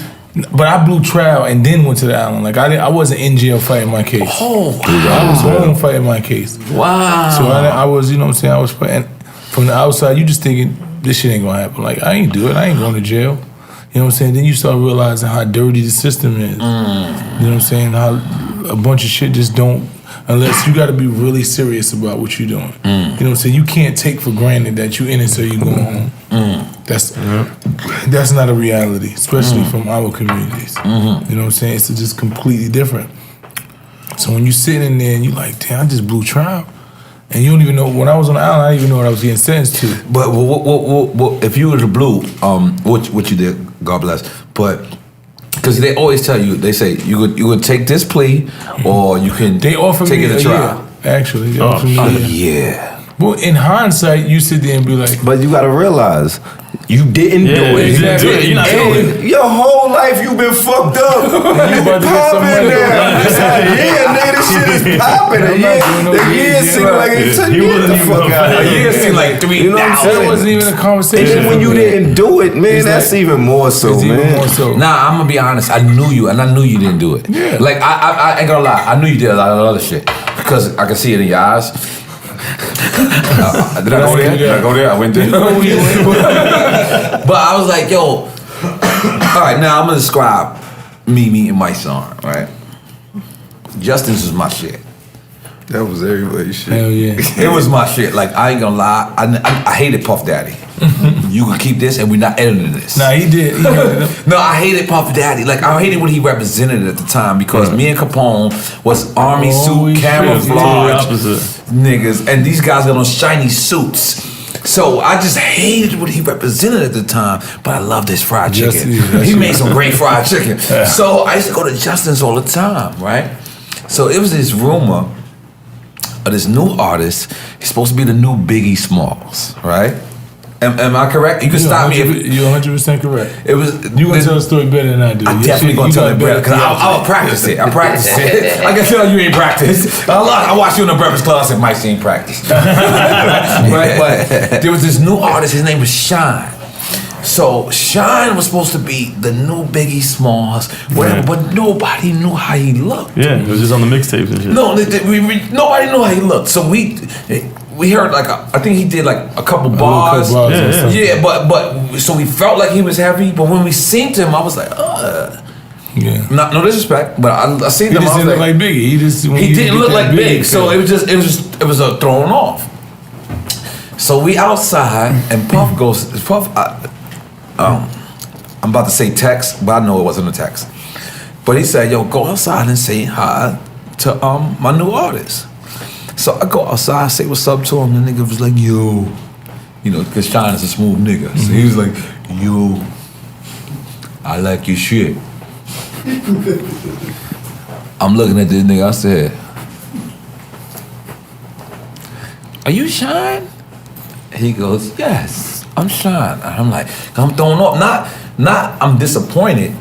but I blew trial and then went to the island. Like I wasn't in jail fighting my case. Oh, wow. I was home fighting my case. Wow. So I was, you know what I'm saying, I was fighting from the outside. You just thinking this shit ain't gonna happen. Like I ain't do it. I ain't going to jail. You know what I'm saying? Then you start realizing how dirty the system is. You know what I'm saying? How a bunch of shit just don't. Unless you got to be really serious about what you're doing. You know what I'm saying? You can't take for granted that you're in it so you go home. That's not a reality, especially from our communities. You know what I'm saying? It's just completely different. So when you sit in there and you like, damn, I just blew trial. And you don't even know, when I was on the island, I didn't even know what I was getting sentenced to. But what if you were the blue, what you did, God bless, but because they always tell you, they say you would take this plea, or you can take it to trial. Actually, they offered me a year. Yeah. Well, in hindsight, you sit there and be like, but you gotta realize you didn't do it. Exactly. You're not doing it. Your whole life you've been fucked up. You been popping now. Yeah, nigga, this shit is popping. The year seemed like it took you the fuck out. A year seemed like 3 You know what I'm saying? That wasn't even a conversation. And when you didn't do it, man, that's even more so, man. Nah, I'm gonna be honest. I knew you, and I knew you didn't do it. Yeah. Like I ain't gonna lie. I knew you did a lot of other shit because I could see it in your eyes. Did I go there? I went there. But I was like, yo, all right, now I'm gonna describe me meeting Mysonne, right? Justice is my shit. That was everybody's shit. Hell yeah. It was my shit. Like, I ain't gonna lie. I hated Puff Daddy. You can keep this and we're not editing this. Nah, he did. No, I hated Puff Daddy. Like, I hated what he represented at the time because me and Capone was army suit, camouflage niggas, and these guys got on shiny suits. So I just hated what he represented at the time, but I loved his fried chicken. He made some great fried chicken. So I used to go to Justin's all the time, right? So it was this rumor of this new artist. He's supposed to be the new Biggie Smalls, right? Am I correct? You can stop me if you're 100% correct. It was. You gonna tell the story better than I do. I definitely gonna tell it better because I'll practice it. I practice it. I can tell you ain't practiced. I watched you in the Breakfast Club. I said, Mike, ain't practiced. Right? But there was this new artist. His name was Shyne. So Shyne was supposed to be the new Biggie Smalls, whatever, but nobody knew how he looked. Yeah, it was just on the mixtapes and shit. No, nobody knew how he looked. So we heard like I think he did like a couple bars. Yeah, but so we felt like he was heavy. But when we seen him, I was like, yeah. No disrespect, but I seen him. He didn't look like Biggie. He didn't look like Big. So it was a thrown off. So we outside and Puff goes. I'm about to say text, but I know it wasn't a text. But he said, "Yo, go outside and say hi to my new artist." So I go outside, say what's up to him, and the nigga was like, yo. You know, because Shyne is a smooth nigga. So he was like, yo, I like your shit. I'm looking at this nigga, I said, are you Shyne? He goes, yes, I'm Shyne. And I'm like, I'm throwing off. Not I'm disappointed.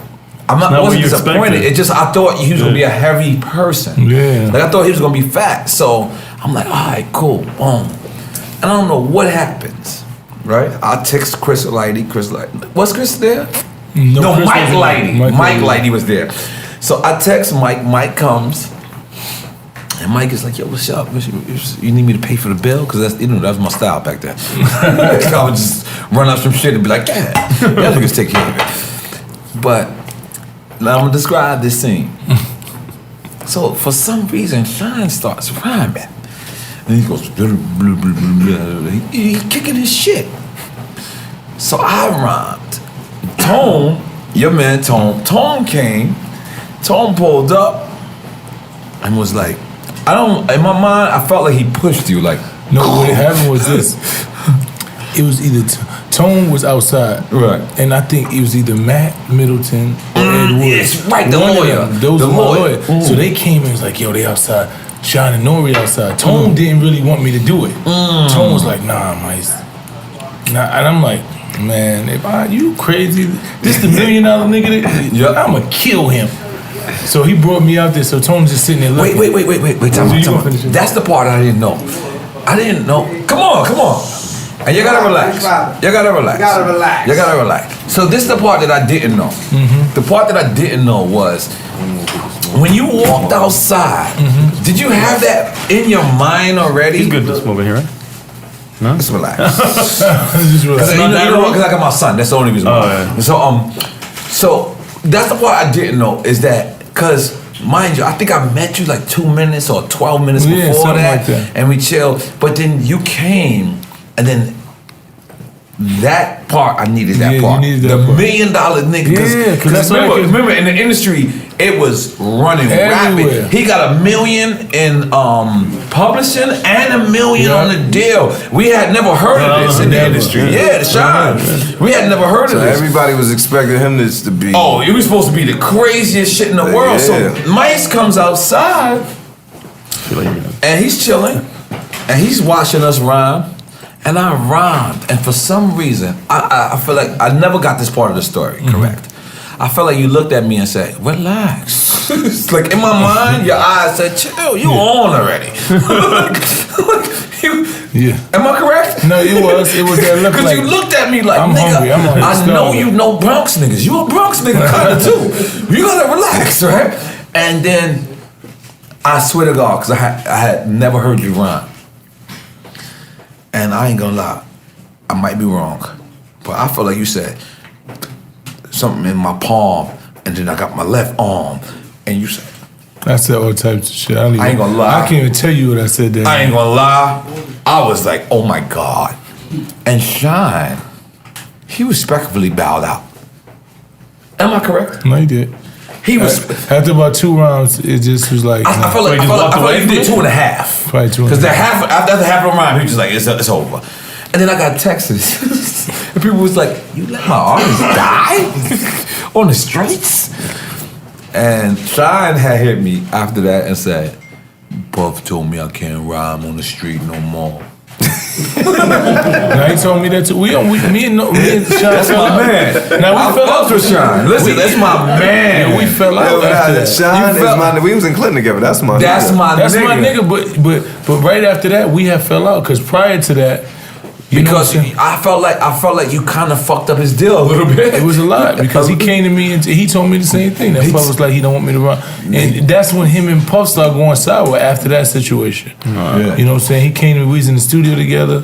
I wasn't disappointed. It just, I thought he was gonna be a heavy person. Yeah. Like I thought he was gonna be fat. So I'm like, all right, cool, boom. And I don't know what happens, right? I text Chris Lighty. Was Chris there? No, Mike Lighty. Mike Lighty was there. So I text Mike. Mike comes, and Mike is like, yo, what's up? You need me to pay for the bill? Because that was my style back then. I would just run up some shit and be like, yeah, y'all niggas take care of it. But now I'm gonna describe this scene. So for some reason, Shyne starts rhyming. And he goes, he's kicking his shit. So I rhymed. Tone, your man Tone came. Tone pulled up and was like, in my mind, I felt like he pushed you, like. No, what happened was this. It was either Tone was outside, right, and I think it was either Matt Middleton or Ed Wood. Yes, right, the lawyer. Those were lawyer. So they came and was like, yo, they outside. Shyne and N.O.R.E outside. Tone didn't really want me to do it. Tone was like, nah, Mice. Nah, and I'm like, man, you crazy? This the $1 million nigga? I'ma kill him. So he brought me out there. So Tone's just sitting there looking. Wait, time out. That's the part I didn't know. I didn't know. Come on. And you gotta relax. You gotta relax. So this is the part that I didn't know. The part that I didn't know was when you walked outside, did you have that in your mind already? He's good to smoke in here, right? No? Just relax. Because I got my son. That's the only reason why. Yeah. So that's the part I didn't know is that because mind you, I think I met you like 2 minutes or 12 minutes before that, and we chilled. But then you came, and then that part I needed. That part. You needed that part. $1 million nigga. Because remember in the industry it was running rapid. He got $1 million in publishing and $1 million on the deal. We had never heard of this in the industry. Yeah, Shyne. We had never heard of this. Everybody was expecting him to be. Oh, it was supposed to be the craziest shit in the world. So Mice comes outside and he's chilling and he's watching us rhyme. And I rhymed, and for some reason, I feel like I never got this part of the story correct. I felt like you looked at me and said, relax. It's like in my mind, your eyes said, chill, you on already. Am I correct? No, it was that look. Because you looked at me like, I'm nigga, hungry. I know you know Bronx niggas. You a Bronx nigga kind of too. You gotta relax, right? And then, I swear to God, because I had never heard you rhyme. And I ain't gonna lie, I might be wrong, but I feel like you said something in my palm, and then I got my left arm, and you said, I said all types of shit. I ain't gonna lie. I can't even tell you what I said that. I ain't gonna lie. I was like, oh my God. And Shyne, he respectfully bowed out. Am I correct? No, he did. He was. After about 2 rounds, it just was like. I felt like he did 2.5. Probably 2.5. Because after the half of the round, he was just like, it's over. And then I got texts. And people was like, you let my artist die? On the streets? And Shyne had hit me after that and said, Puff told me I can't rhyme on the street no more. Now he told me that too. Me and Shyne. That's my man. Now we fell out with Shyne. Listen, that's my man. We fell out after that. Shyne is my. We was in Clinton together. That's my. That's nigga. my nigga. But right after that, we had fell out because prior to that. Because I felt like you kind of fucked up his deal a little bit. It was a lot because he came to me and he told me the same thing. That Puff was like, he don't want me to run, and that's when him and Puff started going sour after that situation. Yeah. You know what I'm saying? He came to me. We was in the studio together.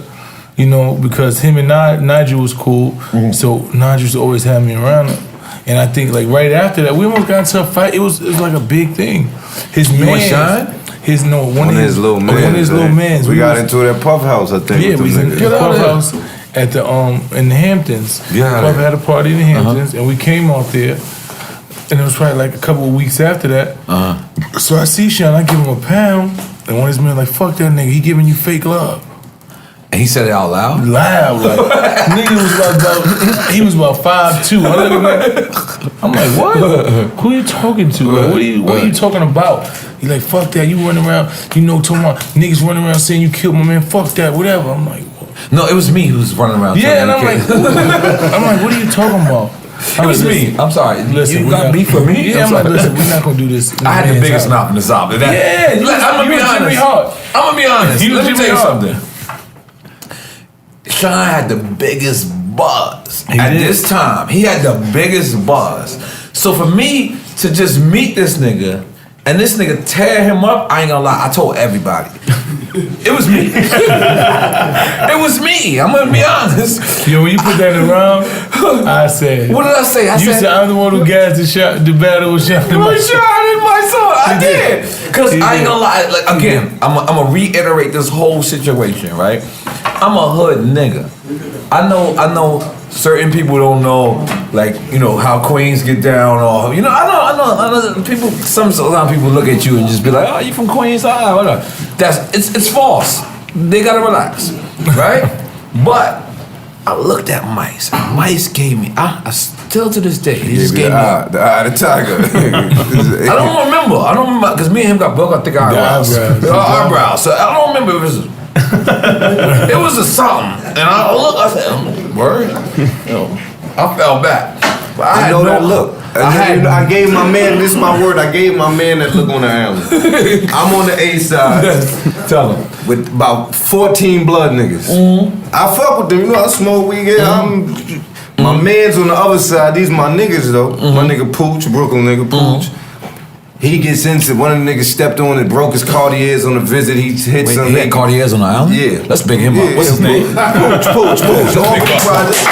You know, because him and Nigel was cool, so Nigel used to always have me around him. And I think like right after that, we almost got into a fight. It was like a big thing. His man, want Shyne? One of his little mans. We got into that Puff house, I think. Yeah, we was in the Puff house at the in the Hamptons. Yeah, Puff had a party in the Hamptons, and we came out there. And it was probably like a couple of weeks after that. So I see Shyne, I give him a pound, and one of his men like, fuck that nigga, he giving you fake love. And he said it out loud? Loud, like, nigga was he was about 5'2". I'm like, what? Who are you talking to? Like, what are you talking about? He like, fuck that, you running around, talking about niggas running around saying you killed my man, fuck that, whatever. I'm like, what? No, it was me who was running around. Yeah, and I'm like, what are you talking about? It was me. I'm sorry. Listen, you got beef for me? Yeah, I'm like, listen, we're not gonna do this. I had the biggest mouth in the South. I'm gonna be honest. Let me tell you something. Shyne had the biggest buzz at this time. He had the biggest buzz. So for me to just meet this nigga and this nigga tear him up, I ain't gonna lie, I told everybody. It was me. It was me. I'm gonna be honest. When you put that around, I said. What did I say? You said I'm the one who gassed the battle with Shyne and Mysonne. I did. Cause I ain't gonna lie. Like again, I'm gonna reiterate this whole situation, right? I'm a hood nigga. I know certain people don't know, like, how Queens get down or, I know people, sometimes people look at you and just be like, oh, you from Queens? Whatever. It's false. They gotta relax, right? But I looked at Mice. Mice gave me, I still to this day, he just gave me the eye of the tiger. I don't remember, because me and him got broke, I think eyebrows. So I don't remember if it was, it was a something, and I said, word? I fell back. But I know that look. I gave my man, this is my word, I gave my man that look on the alley. I'm on the A side. Tell him. With about 14 blood niggas. I fuck with them, I smoke weed, my man's on the other side, these my niggas though. My nigga Pooch, Brooklyn nigga Pooch. He gets into one of the niggas stepped on and broke his Cartiers on the visit. He hit some. He had Cartiers on the island? Yeah. Let's big him up. What's his name? Pooch. Albany Project.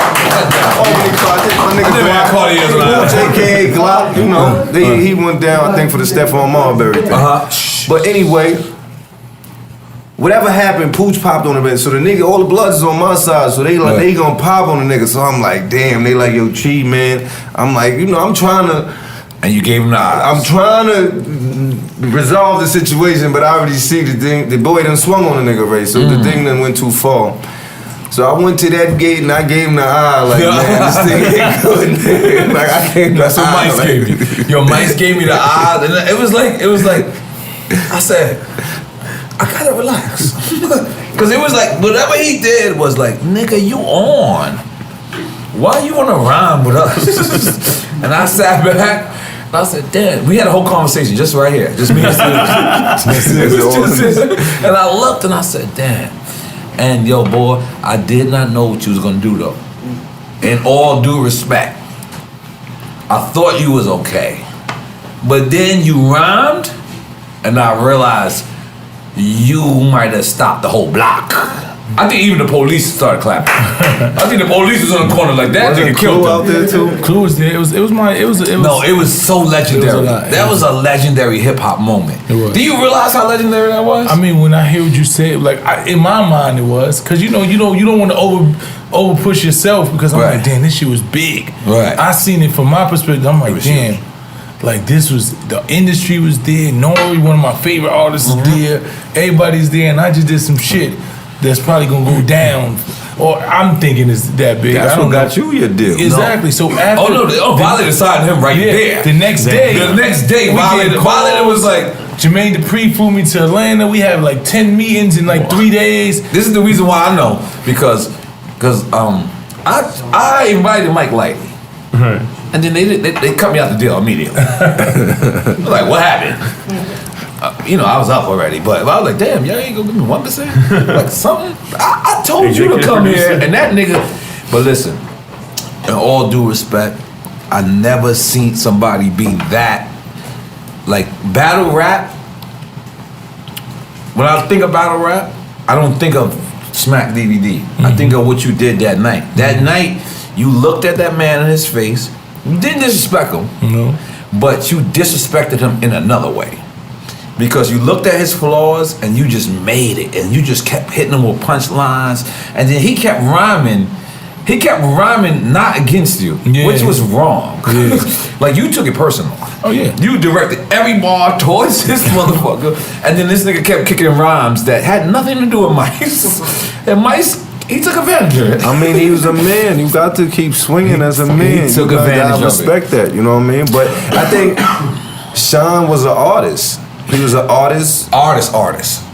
My nigga Glock. Cartiers on the island. Pooch, a.k.a. Glock. He went down, I think, for the Stephon Marbury thing. But anyway, whatever happened, Pooch popped on the bed. So the nigga, all the bloods is on my side. So they gonna pop on the nigga. So I'm like, damn. They like, yo, Chi, man. I'm like, I'm trying to. And you gave him the eyes. I'm trying to resolve the situation, but I already see the thing. The boy done swung on the nigga, right? So the thing done went too far. So I went to that gate and I gave him the eye, like, man, this thing ain't good. Like, I can't. That's what Mice gave me. Yo, Mice gave me the eye, and it was like, I said, I gotta relax, because it was like whatever he did was like, nigga, you on? Why you wanna rhyme with us? And I sat back. And I said, damn, we had a whole conversation just right here. Just me and Steve. And I looked and I said, damn. And yo, boy, I did not know what you was gonna do though. In all due respect, I thought you was okay. But then you rhymed, and I realized you might have stopped the whole block. I think even the police started clapping. I think the police was on the corner like that. Nigga killed out there too. Clue was there. It was No, it was so legendary. That was a legendary hip hop moment. It was. Do you realize how legendary that was? I mean, when I hear what you said, like in my mind it was, because you don't want to over push yourself, because I'm like, damn, this shit was big. Right. I seen it from my perspective. I'm like, damn, like this was, the industry was there. N.O.R.E, one of my favorite artists, is there. Everybody's there, and I just did some shit that's probably gonna go down, or I'm thinking it's that big. That's what got you your deal. Exactly. No. So after, Violator signed him right there. The next day, Violator was like, Jermaine Dupri flew me to Atlanta. We had like 10 meetings in like 3 days. This is the reason why I know, because I invited Mike Lightly, and then they cut me out the deal immediately. Like, what happened? I was up already, but I was like, damn, y'all ain't gonna give me 1%? Like something? I told you to come here, and that nigga. But listen, in all due respect, I never seen somebody be that, like, battle rap. When I think of battle rap, I don't think of Smack DVD. I think of what you did that night. That night, you looked at that man in his face. You didn't disrespect him, but you disrespected him in another way. Because you looked at his flaws and you just made it, and you just kept hitting him with punchlines, and then he kept rhyming. He kept rhyming not against you, which was wrong. Yeah. Like, you took it personal. Oh yeah. You directed every bar towards this motherfucker, and then this nigga kept kicking rhymes that had nothing to do with Mice. And Mice, he took advantage of it. I mean, he was a man. You got to keep swinging as a man. He took advantage of it. I respect that, you know what I mean? But I think Shyne was an artist. He was an artist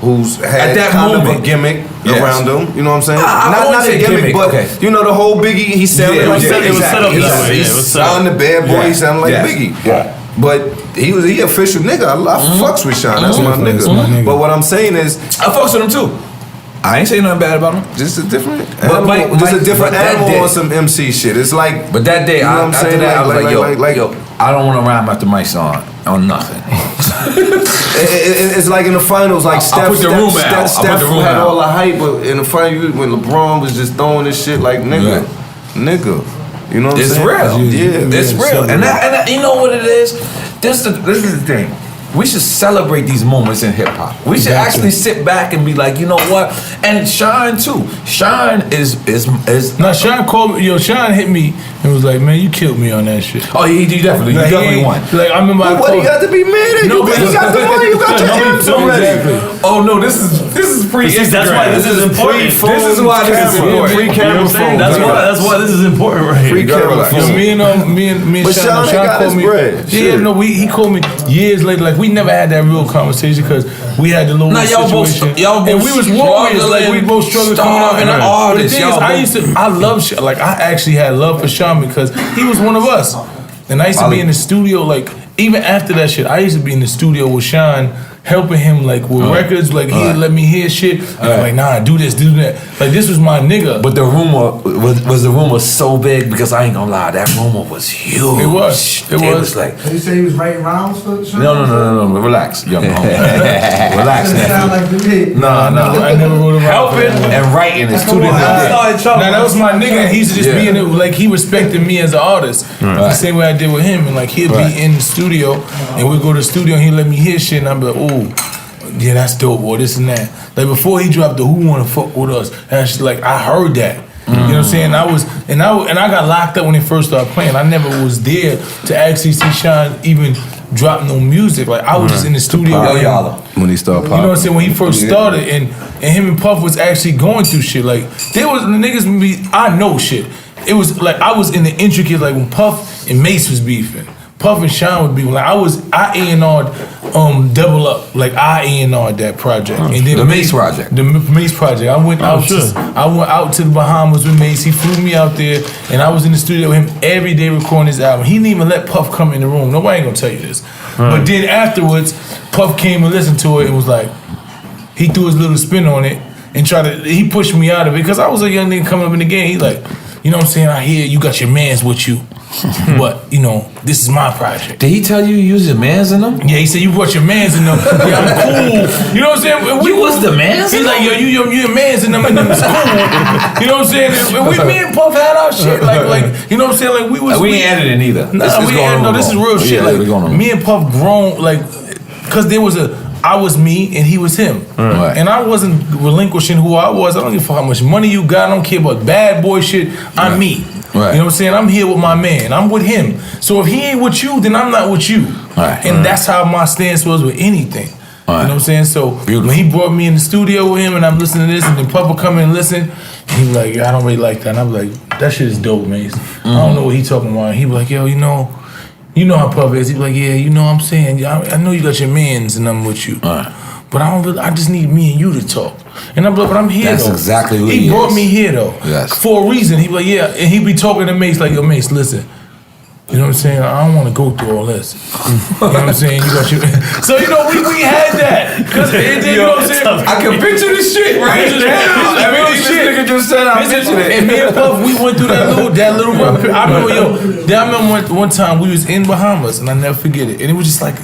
who's had at that kind moment of a gimmick around him. You know what I'm saying? Not a gimmick, but you know the whole Biggie. He sounded like it was set up that way. He sounded the bad boy. He sounded like Biggie. Yeah. But he official nigga. I fucks with Shyne. That's my nigga. But what I'm saying is, I fucks with him too. I ain't saying nothing bad about him. Just a different animal. Just a different animal on some MC shit. It's like, but that day, you know what I'm saying? I was like, yo, I don't want to rhyme after Mysonne on nothing. It's like in the finals, like Steph had all the hype, but in the final, when LeBron was just throwing this shit, like nigga. You know what I'm saying? It's real. Yeah, it's real. And you know what it is? This is the thing. We should celebrate these moments in hip hop. We should actually sit back and be like, you know what? And Shyne too. Shyne is. Now Shyne called me. Shyne hit me and was like, "Man, you killed me on that shit." Oh, he definitely won. Like, I remember. What you got to be mad at? You got the money. You got your hands already. Exactly. Oh no, this is pre-Instagram. That's why this is important. This is why this is important. Free camera phone. That's why this is important right here. Free camera phone. Me and Shyne called me. Yeah, no, he called me years later. Like, we never had that real conversation because we had the little situation. Y'all both and we was warriors. Like, we both struggling coming out. And artists. The thing is, I love Shyne. Like, I actually had love for Shyne because he was one of us. And I used to be in the studio, like, even after that shit, I used to be in the studio with Shyne, helping him, like, with records. Like, he'd let me hear shit. And I'm like, nah, do this, do that. Like, this was my nigga. But the rumor, was the rumor so big? Because I ain't gonna lie, that rumor was huge. It was. It was like... Did you say he was writing rhymes for Shyne? No. Relax, young homie. Relax, Doesn't sound like to me. No. I never wrote a rhyme. Helping and writing is two different things. Now, that was my nigga, and he used to just be in it, like, he respected me as an artist. The same way I did with him. And, like, he'd be in the studio, and we'd go to the studio, and he'd let me hear shit, and I'd be like, ooh. Yeah, that's dope, boy, this and that. Like, before he dropped the Who Wanna Fuck With Us, and she's like, I heard that. You know what I'm saying? I got locked up when he first started playing. I never was there to actually see Shyne even drop no music. Like, I was just in the studio when he started popping. You know what I'm saying? When he first started, and him and Puff was actually going through shit. Like, there was the niggas I know shit. It was like I was in the intricate, like when Puff and Mace was beefing. Puff and Shyne would be like, I A&R'd Double Up, like I A&R'd that project. And then the Mace project. The Mace project. I went out to the Bahamas with Mace. He flew me out there, and I was in the studio with him every day recording his album. He didn't even let Puff come in the room. Nobody ain't gonna tell you this. But then afterwards, Puff came and listened to it and was like, he threw his little spin on it and he pushed me out of it because I was a young nigga coming up in the game. He like, you know what I'm saying? I hear you got your mans with you, but you know, this is my project. Did he tell you use your mans in them? Yeah, he said you brought your mans in them. Yeah, I'm cool. You know what I'm saying? You was the mans? He's like, yo, you your mans in them, and them is cool. You know what I'm saying? And me and Puff had our shit, like, you know what I'm saying? Like we ain't edited either. No, this is real shit. Like me and Puff grown, like, cause there was I was me and he was him. Right. And I wasn't relinquishing who I was. I don't give a fuck how much money you got. I don't care about bad boy shit. I'm me. Right. You know what I'm saying? I'm here with my man. I'm with him. So if he ain't with you, then I'm not with you. Right. And that's how my stance was with anything. Right. You know what I'm saying? So when he brought me in the studio with him and I'm listening to this and then Papa come in and listen, he was like, I don't really like that. And I'm like, that shit is dope, man. I don't know what he talking about. He was like, yo, you know how Puff is. He be like, yeah, you know what I'm saying? I know you got your mans and I'm with you. But I just need me and you to talk. And I'm like, but I'm here. That's though. Exactly what he brought me here though. Yes. For a reason. He be like, yeah. And he be talking to Mace like, yo, Mace, listen. You know what I'm saying? I don't want to go through all this. You know what I'm saying? You got your... So, you know, we had that. Cause you know what I'm saying? I can picture this shit right now. I mean, this nigga just said I pictured it. And me and Puff, we went through that little rough period. I remember one time we was in Bahamas, and I never forget it. And it was just like,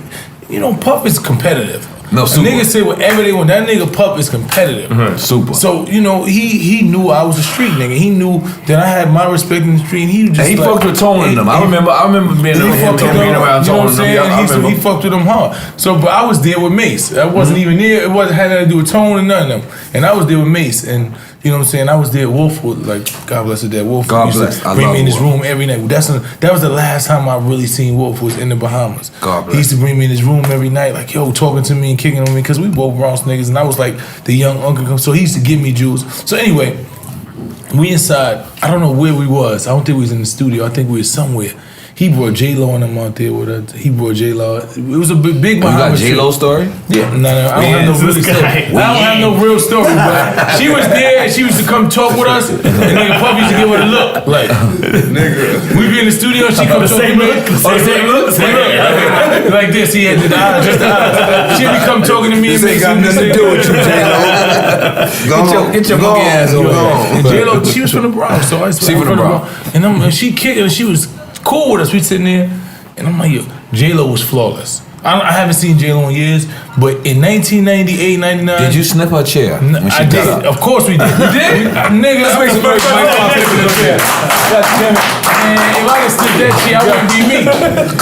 you know, Puff is competitive. No, super. Niggas say whatever they want. That nigga Puff is competitive. Super. So, you know, he knew I was a street nigga. He knew that I had my respect in the street. And he just he fucked with Tone in them. I remember being around Tone in them. You know what I'm saying? He fucked with them hard. So, but I was there with Mace. I wasn't even there. It wasn't had nothing to do with Tone and none of them. And I was there with Mace. And you know what I'm saying? I was there at Wolfwood, like, God bless her dad. Wolfwood God bless. used to bring me in his room every night. That was the last time I really seen Wolf was in the Bahamas. God bless. He used to bring me in his room every night, like, yo, talking to me and kicking on me, because we both Bronx niggas, and I was like the young uncle. So he used to give me jewels. So anyway, we inside. I don't know where we was. I don't think we was in the studio. I think we was somewhere. He brought J-Lo and them out there with us. He brought J-Lo. It was a big Bahamas trip. You got J-Lo story? Yeah, no, I don't have no real story. I don't have no real story, but she was there and she used to come talk with us, and nigga Puff used to give her a look. Like, nigga. We be in the studio and she come talk to me. Same look? Like this, he had the eyes, just the eyes. She'd be come talking to me. This ain't got nothing to do with you, J-Lo. Get your monkey ass over there. And J-Lo, she was from the Bronx, so I was from the Bronx. And she kicked and she was cool with us. We sitting there, and I'm like, yo, J-Lo was flawless. I haven't seen J-Lo in years, but in 1998, 99... Did you snip her chair? I did. Of course we did. You did? Nigga, let's make some noise. Man, if I could snip that chair, I wouldn't be me.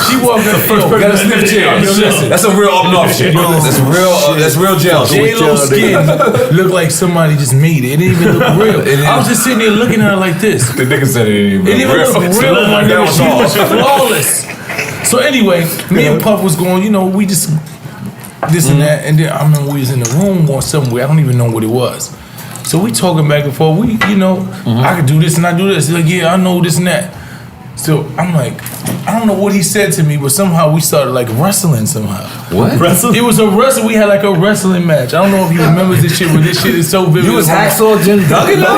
She walked in the first person to snip chair. Listen. That's some real up-north shit. That's real jail. J-Lo's skin looked like somebody just made it. It didn't even look real. I was just sitting there looking at her like this. The nigga said it didn't even look real. It didn't look real, my nigga. She was flawless. So anyway, me and Puff was going, you know, we just this and that, and then I remember we was in the room or somewhere, I don't even know what it was. So we talking back and forth, I could do this and I do this. He's like, yeah, I know this and that. So I'm like, I don't know what he said to me, but somehow we started like wrestling somehow. What? Wrestling? It was a wrestling. We had like a wrestling match. I don't know if you remember this shit, but this shit is so vivid. You was Hacksaw Jim Duggan? No,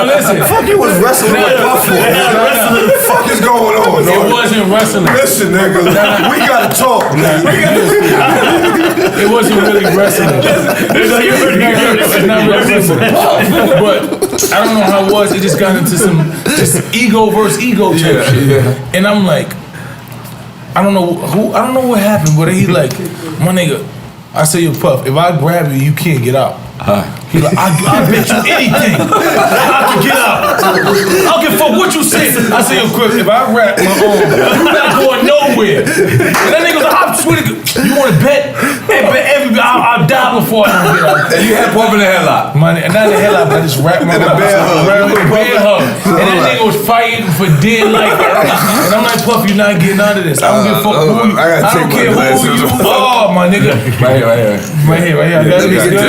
listen. Fuck you was wrestling with Puff for? What the fuck is going on? It wasn't wrestling. Listen, nigga, we gotta talk, man. It wasn't really wrestling. It's not really wrestling. But I don't know how it was. It just got into some just ego versus ego type shit. Yeah. And I'm like, I don't know what happened, but he like, my nigga, I say, yo, Puff, if I grab you, you can't get out. He like, I bet you anything I can get out. I don't give a fuck what you say. I say, yo, Chris, if I rap my own, you're not going nowhere. And that nigga was like, I swear to God, you want to bet? I'll die before I don't get out. And you had Puff in the headlock. Not in the headlock, but I just wrapped my mouth. Bear hug. And that nigga was fighting for dead life. And I'm like, Puff, you're not getting out of this. I don't give a fuck who you are. I don't care who you are, my nigga. Right here. I gotta be good.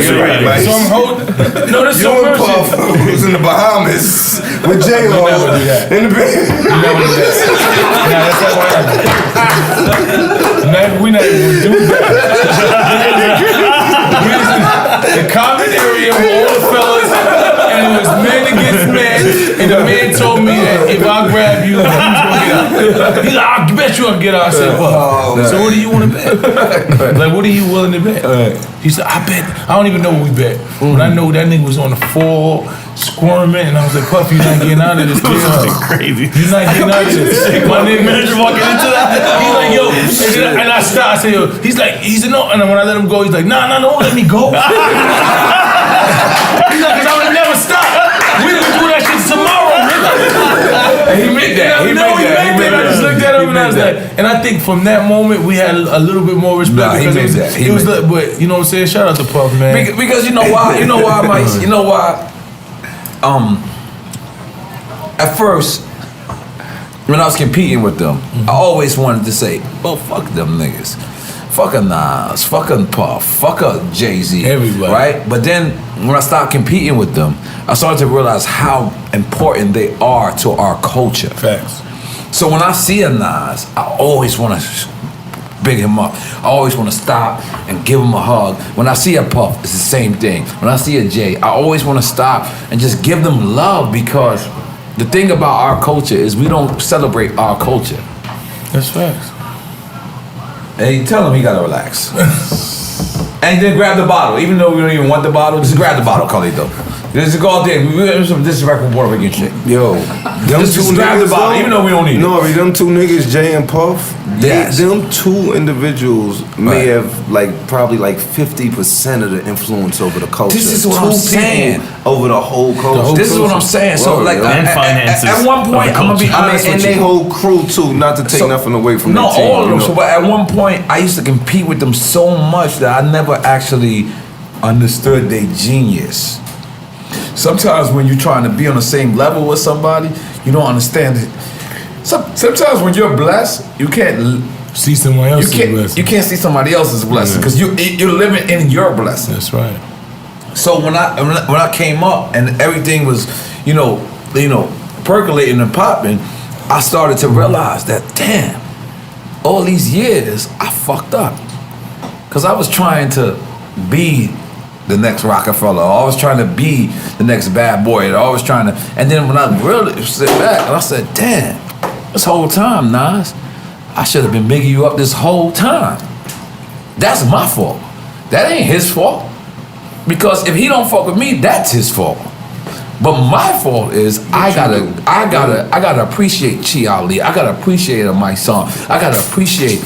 So I'm holding. No, this is so real Puff was in the Bahamas with J-Lo in the bed. You never do that. Nah, that's not what happened. We not even do that. We was in the common area with all the fellas, and it was men against men, and the man told me that if I grab you, he was gonna get out. He's like, I bet you I'll get out. I said, Puff. So what do you want to bet? Like, what are you willing to bet? He said, I bet. I don't even know what we bet. But I know that nigga was on the floor squirming, and I was like, Puff, you're not getting out of this. Crazy. You're not getting out of this. My nigga, Imagine walking into that. he's like, yo, and I stopped. I said, yo, he's like, no. And when I let him go, he's like, nah, don't let me go. He's like, cause I would never stop. We would do that shit tomorrow. And he meant that. He meant that. I just looked at him and I was like, and I think from that moment we had a little bit more respect. Nah, he because meant that. It was like, but you know what I'm saying? Shout out to Puff, man. Because you know why? You know why, Mike? You know why? At first, when I was competing with them, I always wanted to say, well, fuck them niggas. Fuck a Nas, fuck a Puff, fuck a Jay-Z. Everybody. Right? But then when I started competing with them, I started to realize how important they are to our culture. Facts. So when I see a Nas, I always want to big him up. I always want to stop and give him a hug. When I see a Puff, it's the same thing. When I see a Jay, I always want to stop and just give them love, because the thing about our culture is we don't celebrate our culture. That's facts. Hey, tell him he gotta relax. And then grab the bottle. Even though we don't even want the bottle, just grab the bottle, Khalito. Just go out there. We have some disrespectful Puerto Rican shit. Yo, them Just two grab the niggas, bottle, even though we don't need it. N.O.R.E, them two niggas, Jay and Puff, Yes. them two individuals may Right. have probably 50% of the influence over the culture. This is what Two I'm saying. people over the whole culture. This is what I'm saying. So Word, like, yo. And finances at one of point, the I'm gonna be culture. honest and with they you. whole crew too, not to take So- nothing away from No, their team. all of them. you know? So, but at one point, I used to compete with them so much that I never actually understood their genius. Sometimes when you're trying to be on the same level with somebody, you don't understand it. Sometimes when you're blessed, you can't See someone else's blessing. you can't see somebody else's blessing because you're living in your blessing. That's right. So when I came up and everything was, you know, percolating and popping, I started to realize that, damn, all these years I fucked up. Cause I was trying to be the next Rockefeller. I was trying to be the next bad boy. I was trying to, and then when I really sit back and I said, damn, this whole time, Nas, I should have been bigging you up this whole time. That's my fault. That ain't his fault. Because if he don't fuck with me, that's his fault. But my fault is I gotta appreciate Chi Ali. I gotta appreciate Mysonne. I gotta appreciate.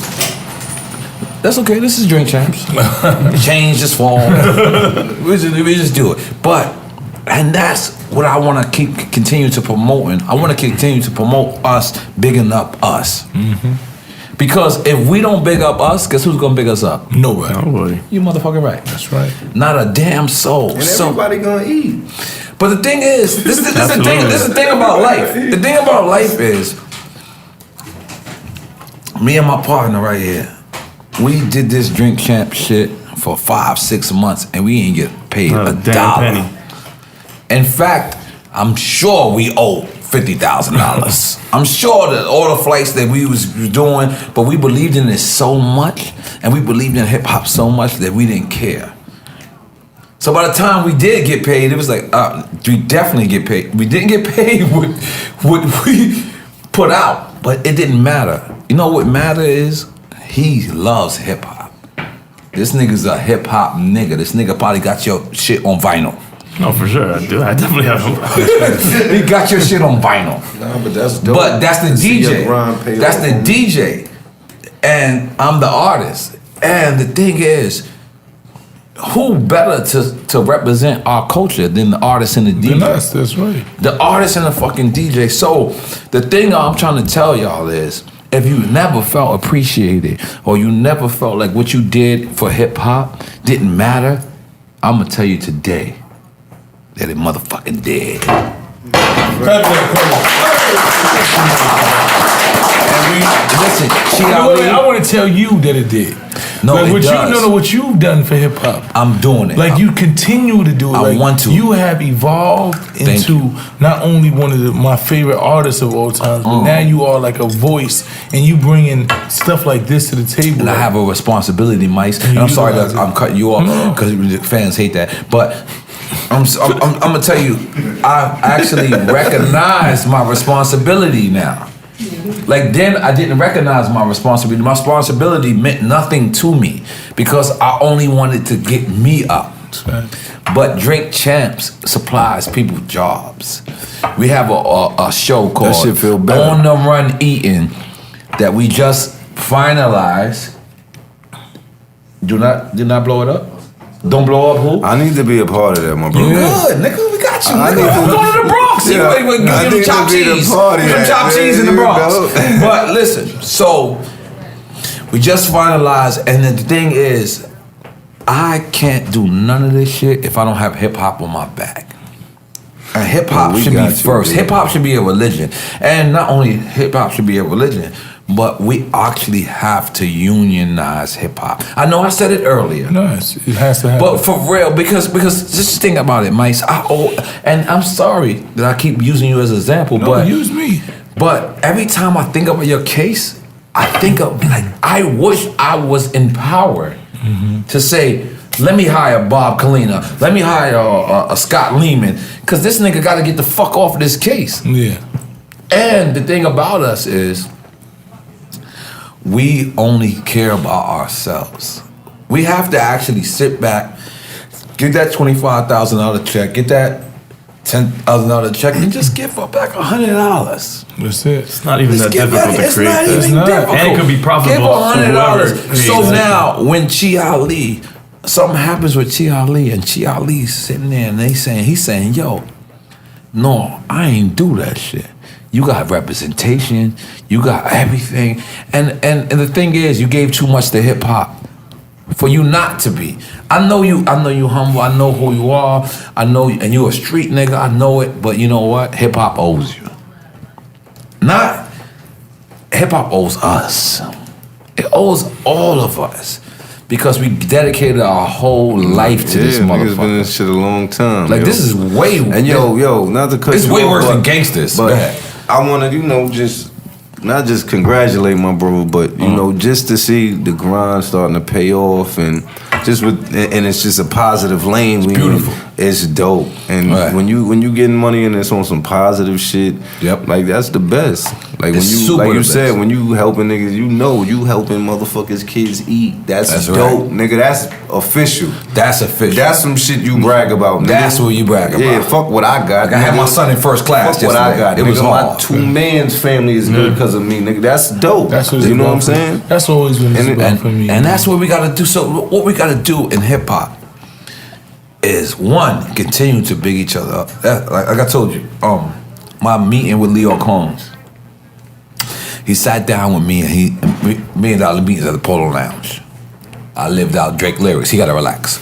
That's okay. This is Drink Champs. Change this form. we just do it. And that's what I want to continue to promoting. I want to continue to promote us, bigging up us. Mm-hmm. Because if we don't big up us, guess who's gonna big us up? Nobody. You motherfucking right. That's right. Not a damn soul. And everybody gonna eat. But the thing is, this is the thing about life. The thing about life is, me and my partner right here, we did this Drink Champ shit for 5-6 months and we ain't get paid a damn dollar. penny. In fact, I'm sure we owe $50,000. I'm sure that all the flights that we was doing, but we believed in it so much and we believed in hip hop so much that we didn't care. So by the time we did get paid, it was like, we definitely get paid. We didn't get paid what we put out, but it didn't matter. You know what matter is? He loves hip hop. This nigga's a hip hop nigga. This nigga probably got your shit on vinyl. No, for sure. I do. I definitely have. He got your shit on vinyl. Nah, but that's dope. But that's the To see your DJ. grind pay That's off. the DJ. And I'm the artist. And the thing is, who better to represent our culture than the artist and the DJ? That's right. The artist and the fucking DJ. So the thing I'm trying to tell y'all is, if you never felt appreciated or you never felt like what you did for hip hop didn't matter, I'm gonna tell you today that it motherfucking did. Listen, I want to tell you that it did. No, like it what does. what you've done for hip hop. I'm doing it. Like you continue to do it. I Like, want to. You have evolved Thank into not only one of my favorite artists of all time, but now you are like a voice, and you bringing stuff like this to the table. And I have a responsibility, Mice. And I'm sorry that I'm cutting you off because fans hate that. But I'm gonna tell you, I actually recognize my responsibility now. Like then I didn't recognize my responsibility. My responsibility meant nothing to me because I only wanted to get me up. But Drink Champs supplies people jobs. We have a show called That shit feel better. On the Run Eating that we just finalized. Do not blow it up. Don't blow up who? I need to be a part of that, my bro. Good, nigga. We got you. I Nigga. need to- We're going to the Bronx. Yeah. We're I getting need chop to be the cheese. party Some at, chop man. cheese in the You Bronx. know. But listen, so we just finalized, and the thing is, I can't do none of this shit if I don't have hip hop on my back. And hip hop Well, we should be got you, first. dude. Hip hop should be a religion, and not only hip hop should be a religion, but we actually have to unionize hip hop. I know I said it earlier. No, it has to happen. But for real, because just think about it, Mice. And I'm sorry that I keep using you as an example, no, but use me. But every time I think about your case, I think of like I wish I was empowered to say, let me hire Bob Kalina, let me hire a Scott Lehman, because this nigga got to get the fuck off of this case. Yeah. And the thing about us is, we only care about ourselves. We have to actually sit back, get that $25,000 check, get that $10,000 check, and just give her back $100. That's it. It's not even that Just give difficult her- to create It's not this. even difficult. And it could be profitable Give her for whoever $100. creates So it. now, when Chi Ali, something happens with Chi Ali, and Chi Ali's sitting there, and he's saying, yo, no, I ain't do that shit. You got representation, you got everything, and the thing is, you gave too much to hip hop for you not to be. I know you humble. I know who you are. I know, and you a street nigga. I know it, but you know what? Hip hop owes you. Not hip hop owes us. It owes all of us because we dedicated our whole life to this Niggas been in motherfucker. this shit a long time. Like yo. this is way And yo, not to cut It's you way off, worse but- than gangsters. But Go ahead. I want to, just not just congratulate my bro, but just to see the grind starting to pay off, and it's just a positive lane. It's beautiful. It's dope. And Right. when you getting money and it's on some positive shit, Yep. like that's the best. Like It's when you, super like you the said, best. when you helping niggas, you helping motherfuckers kids eat. That's right. dope, nigga. That's official. That's official. That's some shit you brag about, nigga. That's what you brag about. Yeah, fuck what I got. I had nigga. my son in first class. Fuck what I got. It was nigga. hard. My two man's family is good because of me, nigga. That's dope. That's what it's you know what I'm about for- saying? That's always been And- about for me. And that's what we gotta do. So what we gotta do in hip hop is one, continue to big each other up. Like I told you, my meeting with Leo Combs. He sat down with me and me and our meetings at the Polo Lounge. I lived out Drake lyrics. He gotta relax.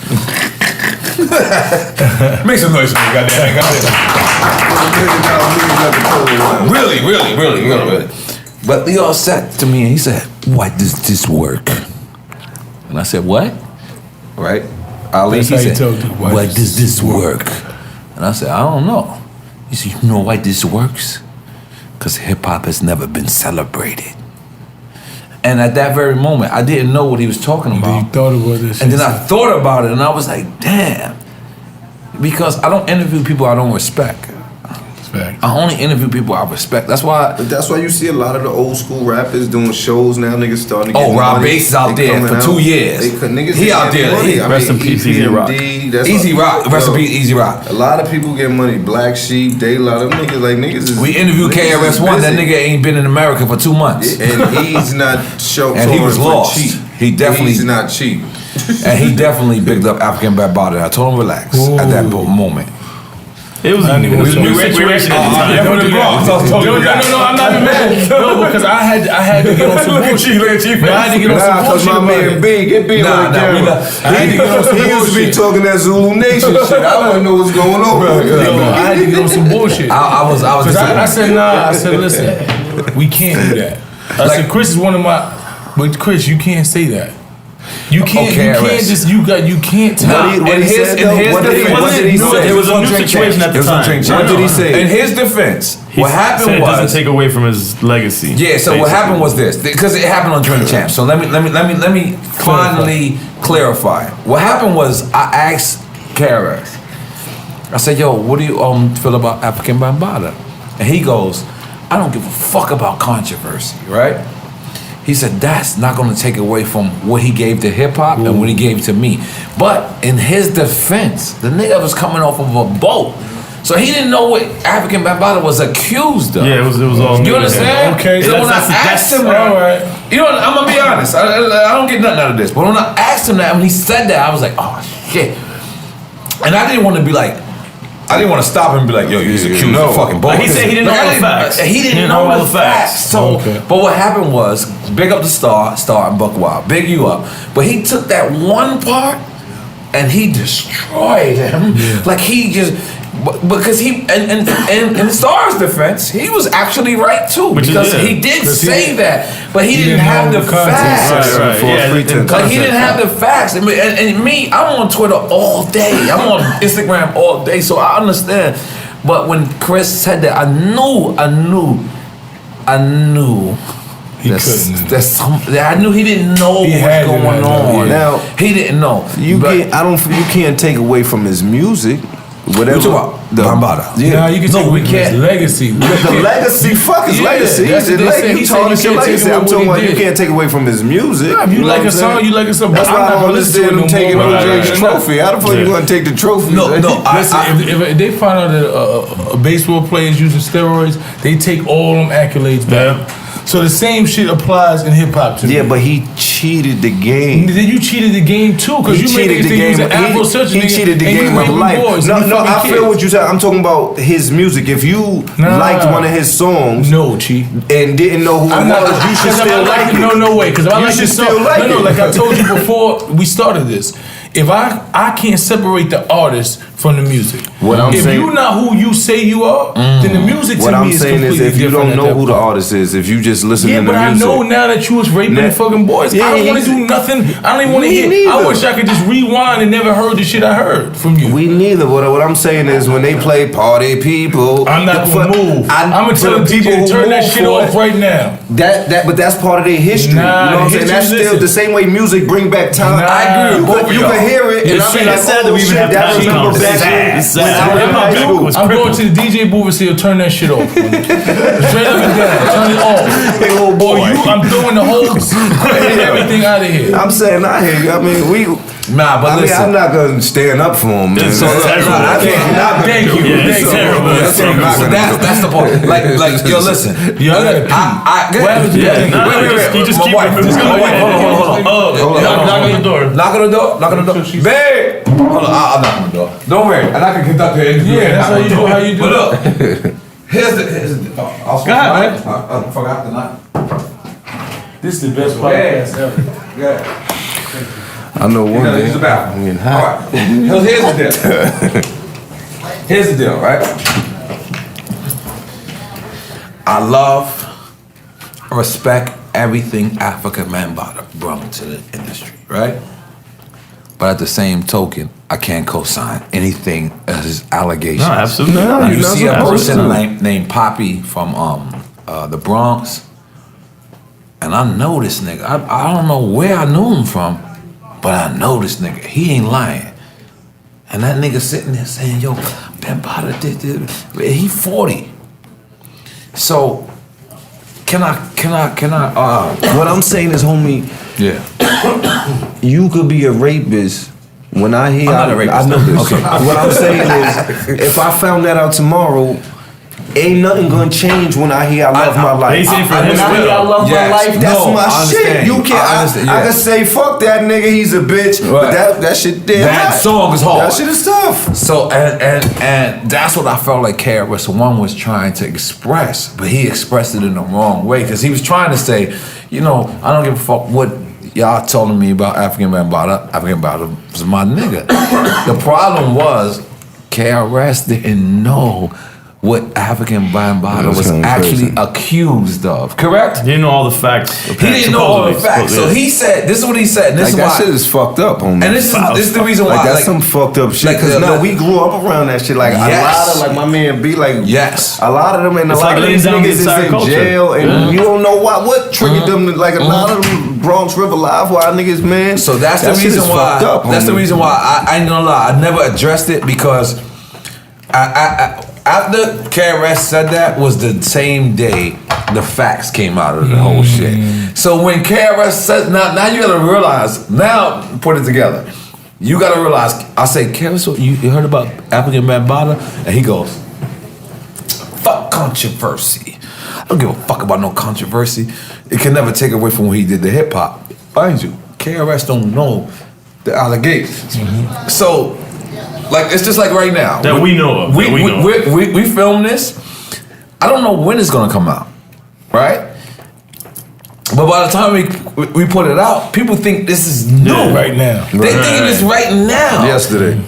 Make some noise for me, goddamn. Really. But Leo sat to me and he said, "Why does this work?" And I said, "What?" Right? Ali, That's he how you said, told you, "Why does this work?" And I said, "I don't know." He said, "You know why this works? Because hip hop has never been celebrated." And at that very moment, I didn't know what he was talking And then about. you thought about this. And then I thought about it, and I was like, "Damn," because I don't interview people I don't respect. I only interview people I respect. That's why. But that's why you see a lot of the old school rappers doing shows now. Niggas starting to get Rob money. Bass is out They there coming for out. 2 years. Niggas He out getting there. money. I Rest mean, in peace, Easy Rock. that's Easy Rock. Rest in yo, peace, Easy Rock. A lot of people get money. Black Sheep, they a lot of niggas. Like niggas is. We interviewed niggas is KRS-One. That busy. nigga ain't been in America for 2 months. And he's not show. And he was for lost. Cheap. He definitely- He's not cheap. And he definitely bigged up African Bambaataa. I told him relax at that moment. It was a new situation at the time. No, I'm not even mad. No, because I had to get on some bullshit. No, I had to get on some Nah, cause bullshit my about man it. B, get B Nah, on the nah, we camera. not- I had to get on some He used to be bullshit. talking that Zulu Nation shit. I want to know what's going on. Yo, I had to get on some bullshit. I was Because just I said, nah, I said, listen, we can't do that. I said, Chris is one of my, but Chris, you can't say that. You can't, Okay, you can't RS. just, you can't tell. What he said, though? What did he say? It was a new situation at the time. What did he say? In his defense, what Said happened it doesn't was take away from his legacy. yeah. So what basically. happened was this, because it happened on Drink Champs. So let me finally clarify. What happened was I asked KRS. I said, "Yo, what do you feel about African Bambaataa?" And he goes, I don't give a fuck about controversy, right? He said, that's not gonna take away from what he gave to hip hop and what he gave to me. But in his defense, the nigga was coming off of a boat. So he didn't know what African Bambaataa was accused of. Yeah, it was all. You understand? Okay, so when I asked him that, all right. you know, I'm gonna be honest. I don't get nothing out of this. But when I asked him that, when he said that, I was like, oh shit. And I didn't want to be like, I didn't want to stop him and be like, yo, he's accused of fucking bullshit. Like he said he didn't know all the facts. He didn't know all the facts. So, but what happened was, big up the Star and Buck Wild, big you up. But he took that one part and he destroyed him. Yeah. Like he just, because he, and in Star's defense, he was actually right too. Because he did say that, but he didn't have the facts. Right. Yeah, like he didn't have the facts. And me, I'm on Twitter all day. I'm on Instagram all day, so I understand. But when Chris said that, I knew. I knew he didn't know what was going on. Now he didn't know. You can't take away from his music. Whatever. You talking about Bambaataa? Yeah. Nah, you can take away from his legacy. The legacy, fuck his legacy. He told us your legacy. I'm talking about you can't take away from his music. Yeah, if you like a song, you like a song. That's why I don't understand him taking OJ's trophy. How the fuck you gonna take the trophy? No. Listen, if they find out that a baseball player is using steroids, they take all them accolades back. So the same shit applies in hip hop too. Yeah, but he cheated the game. Then you cheated the game too, because you made the game. He cheated the game of life. No, I feel what you said. I'm talking about his music. If you liked one of his songs, and didn't know who it was, you should still like it. No way, because if I like this song, like I told you before we started this. If I can't separate the artist from the music. If you're not who you say you are, then the music to me is completely different. What I'm saying is, if you don't know who the artist is, if you just listen to the music. Yeah, but I know now that you was raping the fucking boys. I don't want to do nothing. I don't even want to hear. I wish I could just rewind and never heard the shit I heard from you. We neither. But what I'm saying is, when they play Party People, I'm not gonna move. I'm gonna tell the DJ to turn that shit off right now. But that's part of their history. You know what I'm saying? That's still the same way music bring back time. I agree. You can hear it. And I'm like, sad that we even have time. I'm going to the DJ booth and say, turn that shit off. Straight up and down, turn it off. Hey, old boy, I'm throwing the whole everything out of here. I'm saying I hear you. I mean, listen. I'm not gonna stand up for him, man. So Thank you. That's the point. Like, yo, listen. Yo, I gotta pee. You just keep it. Hold on. Knock on the door. Babe! Hold on, I'll knock on the door. Don't worry, and I can conduct the interview. Yeah, that's how you do. But look, here's the. I forgot the knife. This is the best podcast ever. Yeah. I know one thing. Use the bathroom. All right. Here's the deal, right? I respect everything African Bambaataa brought to the industry, right? But at the same token, I can't co-sign anything as his allegations. No, absolutely not. You see a person named Poppy from the Bronx, and I know this nigga. I don't know where I knew him from, but I know this nigga. He ain't lying. And that nigga sitting there saying, yo, Bambaataa did this. He 40. So, can I? What I'm saying is, homie. Yeah. You could be a rapist. When I hear, I'm not a rapist. I know this. Okay. What I'm saying is, if I found that out tomorrow, ain't nothing gonna change when I hear I love my life. When I hear I love my life, that's my shit. You can't. I can say fuck that nigga, he's a bitch. But that shit there. That song is hard. That shit is tough. So and that's what I felt like KRS-One was trying to express, but he expressed it in the wrong way because he was trying to say, you know, I don't give a fuck what y'all telling me about African Bambaataa. African Bambaataa was my nigga. The problem was KRS didn't know what African Bambaataa was actually accused of. Correct? He didn't know all the facts. He didn't know all the facts. So he said, this is what he said. This is that why. shit is fucked up, homie. And this is the reason why. Like, that's some fucked up shit. Because we grew up around that shit. Like, a lot of, like, my man B, like, a lot of them, and a lot of these niggas is in jail, and you don't know what triggered them. Like, a lot of them Bronx River Live, why niggas, man. So that's the reason why. That's the reason why I ain't gonna lie. I never addressed it because after KRS said that was the same day the facts came out of the whole shit. So when KRS said, now you gotta realize, now put it together. You gotta realize, I say, KRS, so you heard about African Bambaataa? And he goes, fuck controversy. I don't give a fuck about no controversy. It can never take away from what he did to hip hop. Mind you, KRS don't know the allegations. So, like, it's just like right now. That we know of. We film this. I don't know when it's gonna come out, right? But by the time we put it out, people think this is new. Right now. They thinking it's right now. Yesterday.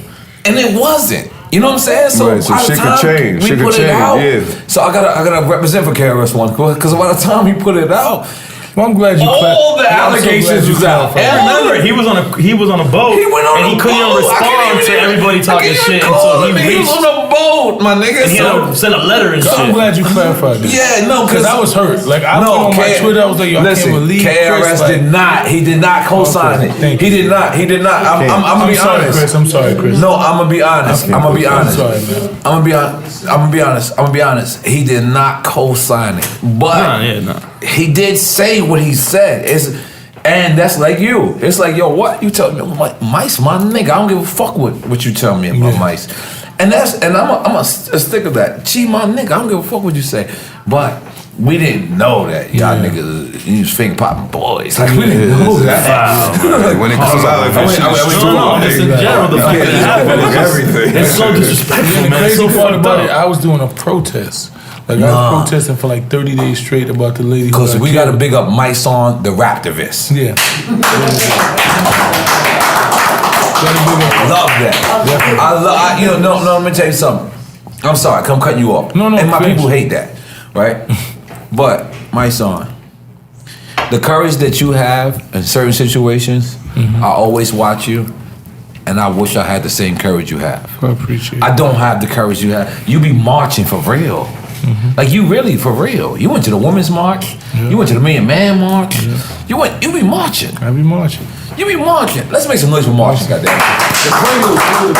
And it wasn't. You know what I'm saying? So, right, so by the shit time could change. we Shit put could it change, out, yeah. so I gotta represent for KRS One, because by the time he put it out, well, I'm glad you all the allegations was out. And remember, he was on a boat. He went on and he a couldn't boat. respond to everybody talking shit until he was reached. on a boat, my nigga. And he had to send a letter and I'm shit. glad you clarified this. Yeah, no, because I was hurt. Like I put on my Twitter, I was like, yo, listen, I can't believe KRS Chris, did not. He did not co-sign it. Thank He did not. He did not. I'm gonna be sorry, honest. Chris. I'm sorry, Chris. No, I'm gonna be honest. I'm gonna be honest. I'm sorry, man. I'm gonna be honest. I'm gonna be honest. He did not co-sign it, but he did say what he said. And that's like you. It's like, yo, what you tell me? Like, Mice, my nigga. I don't give a fuck what you tell me about Mice. And I'm a stick of that. Chi, my nigga. I don't give a fuck what you say. But we didn't know that y'all niggas use finger popping boys. Like, we didn't know that. Like, when it comes out, Just in general, the fact that it happened, everything. it's so disrespectful, And the man. It's crazy so part fucked about up. it, I was doing a protest. Like I was protesting for like 30 days straight about the lady. Because we got to big up Mysonne, the raptivist. Yeah. Love that. No, let me tell you something. I'm sorry, I'm cutting you off. No, and my finish. people hate that, right? But, Mysonne, the courage that you have in certain situations, I always watch you, and I wish I had the same courage you have. I appreciate it. I don't have the courage you have. You be marching for real. Like you really for real. You went to the Women's March. You went to the Million Man March. You be marching. I be marching. You be marching. Let's make some noise for marching, goddamn. The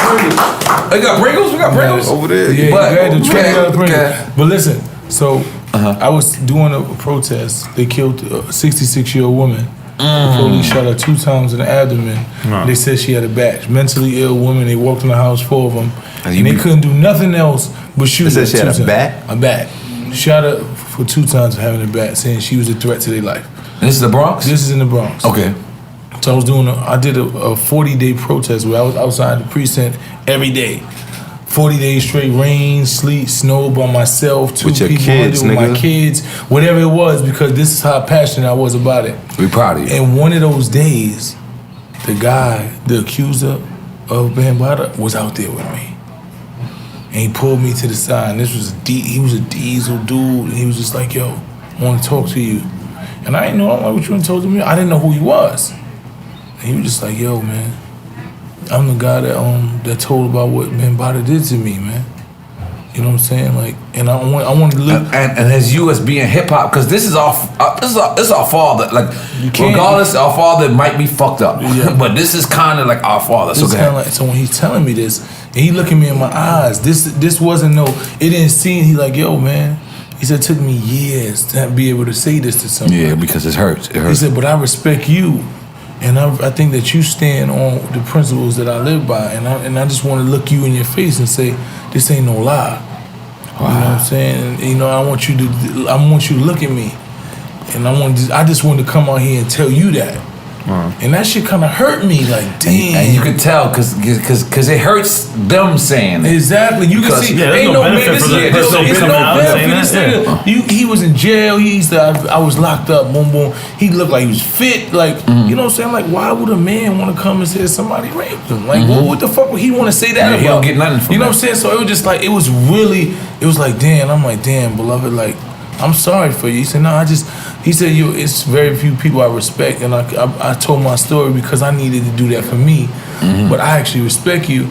Pringles. They got Pringles? We got Pringles? Over there. Yeah, But- you had to okay, okay. But listen, so I was doing a protest. They killed a 66-year-old woman. The police shot her 2 times in the abdomen. They said she had a batch. Mentally ill woman. They walked in the house, 4 of them. And they couldn't do nothing else but shoot her. They said she had a bat? A bat. Shot her for 2 times for having a bat, saying she was a threat to their life. And this is the Bronx? This is in the Bronx. Okay. So I did a 40-day protest where I was outside the precinct every day. 40 days straight, rain, sleet, snow by myself, 2 with your people kids, with nigga. my kids, whatever it was, because this is how passionate I was about it. We proud of you. And one of those days, the guy, the accuser of Bambaataa, was out there with me. And he pulled me to the side. And this was he was a diesel dude, and he was just like, yo, I want to talk to you. And I didn't know what you told me. I didn't know who he was. And he was just like, yo, man, I'm the guy that told about what Bambaataa did to me, man. You know what I'm saying? Like, and I want to look. And as you as being hip hop, because this is our father. Like, regardless, our father might be fucked up, but this is kind of like our father. So, so when he's telling me this, and he looking me in my eyes, this wasn't it didn't seem. He like, yo, man. He said, it took me years to be able to say this to somebody. Yeah, because it hurts. It hurts. He said, but I respect you. And I think that you stand on the principles that I live by, and I just want to look you in your face and say, this ain't no lie. Wow. You know what I'm saying? And, I want you to look at me, and I just want to come out here and tell you that. And that shit kind of hurt me, like, damn. And you could tell, because it hurts them saying it. Exactly. You can see, ain't no benefit for this nigga. He was in jail. He said, I was locked up, boom, boom. He looked like he was fit, like, you know what I'm saying? Like, why would a man want to come and say somebody raped him? Like, what the fuck would he want to say that about? He don't get nothing from You know what I'm saying? So it was just like, it was like, damn. I'm like, damn, beloved, like, I'm sorry for you. He said, no, he said, it's very few people I respect, and I told my story because I needed to do that for me. But I actually respect you,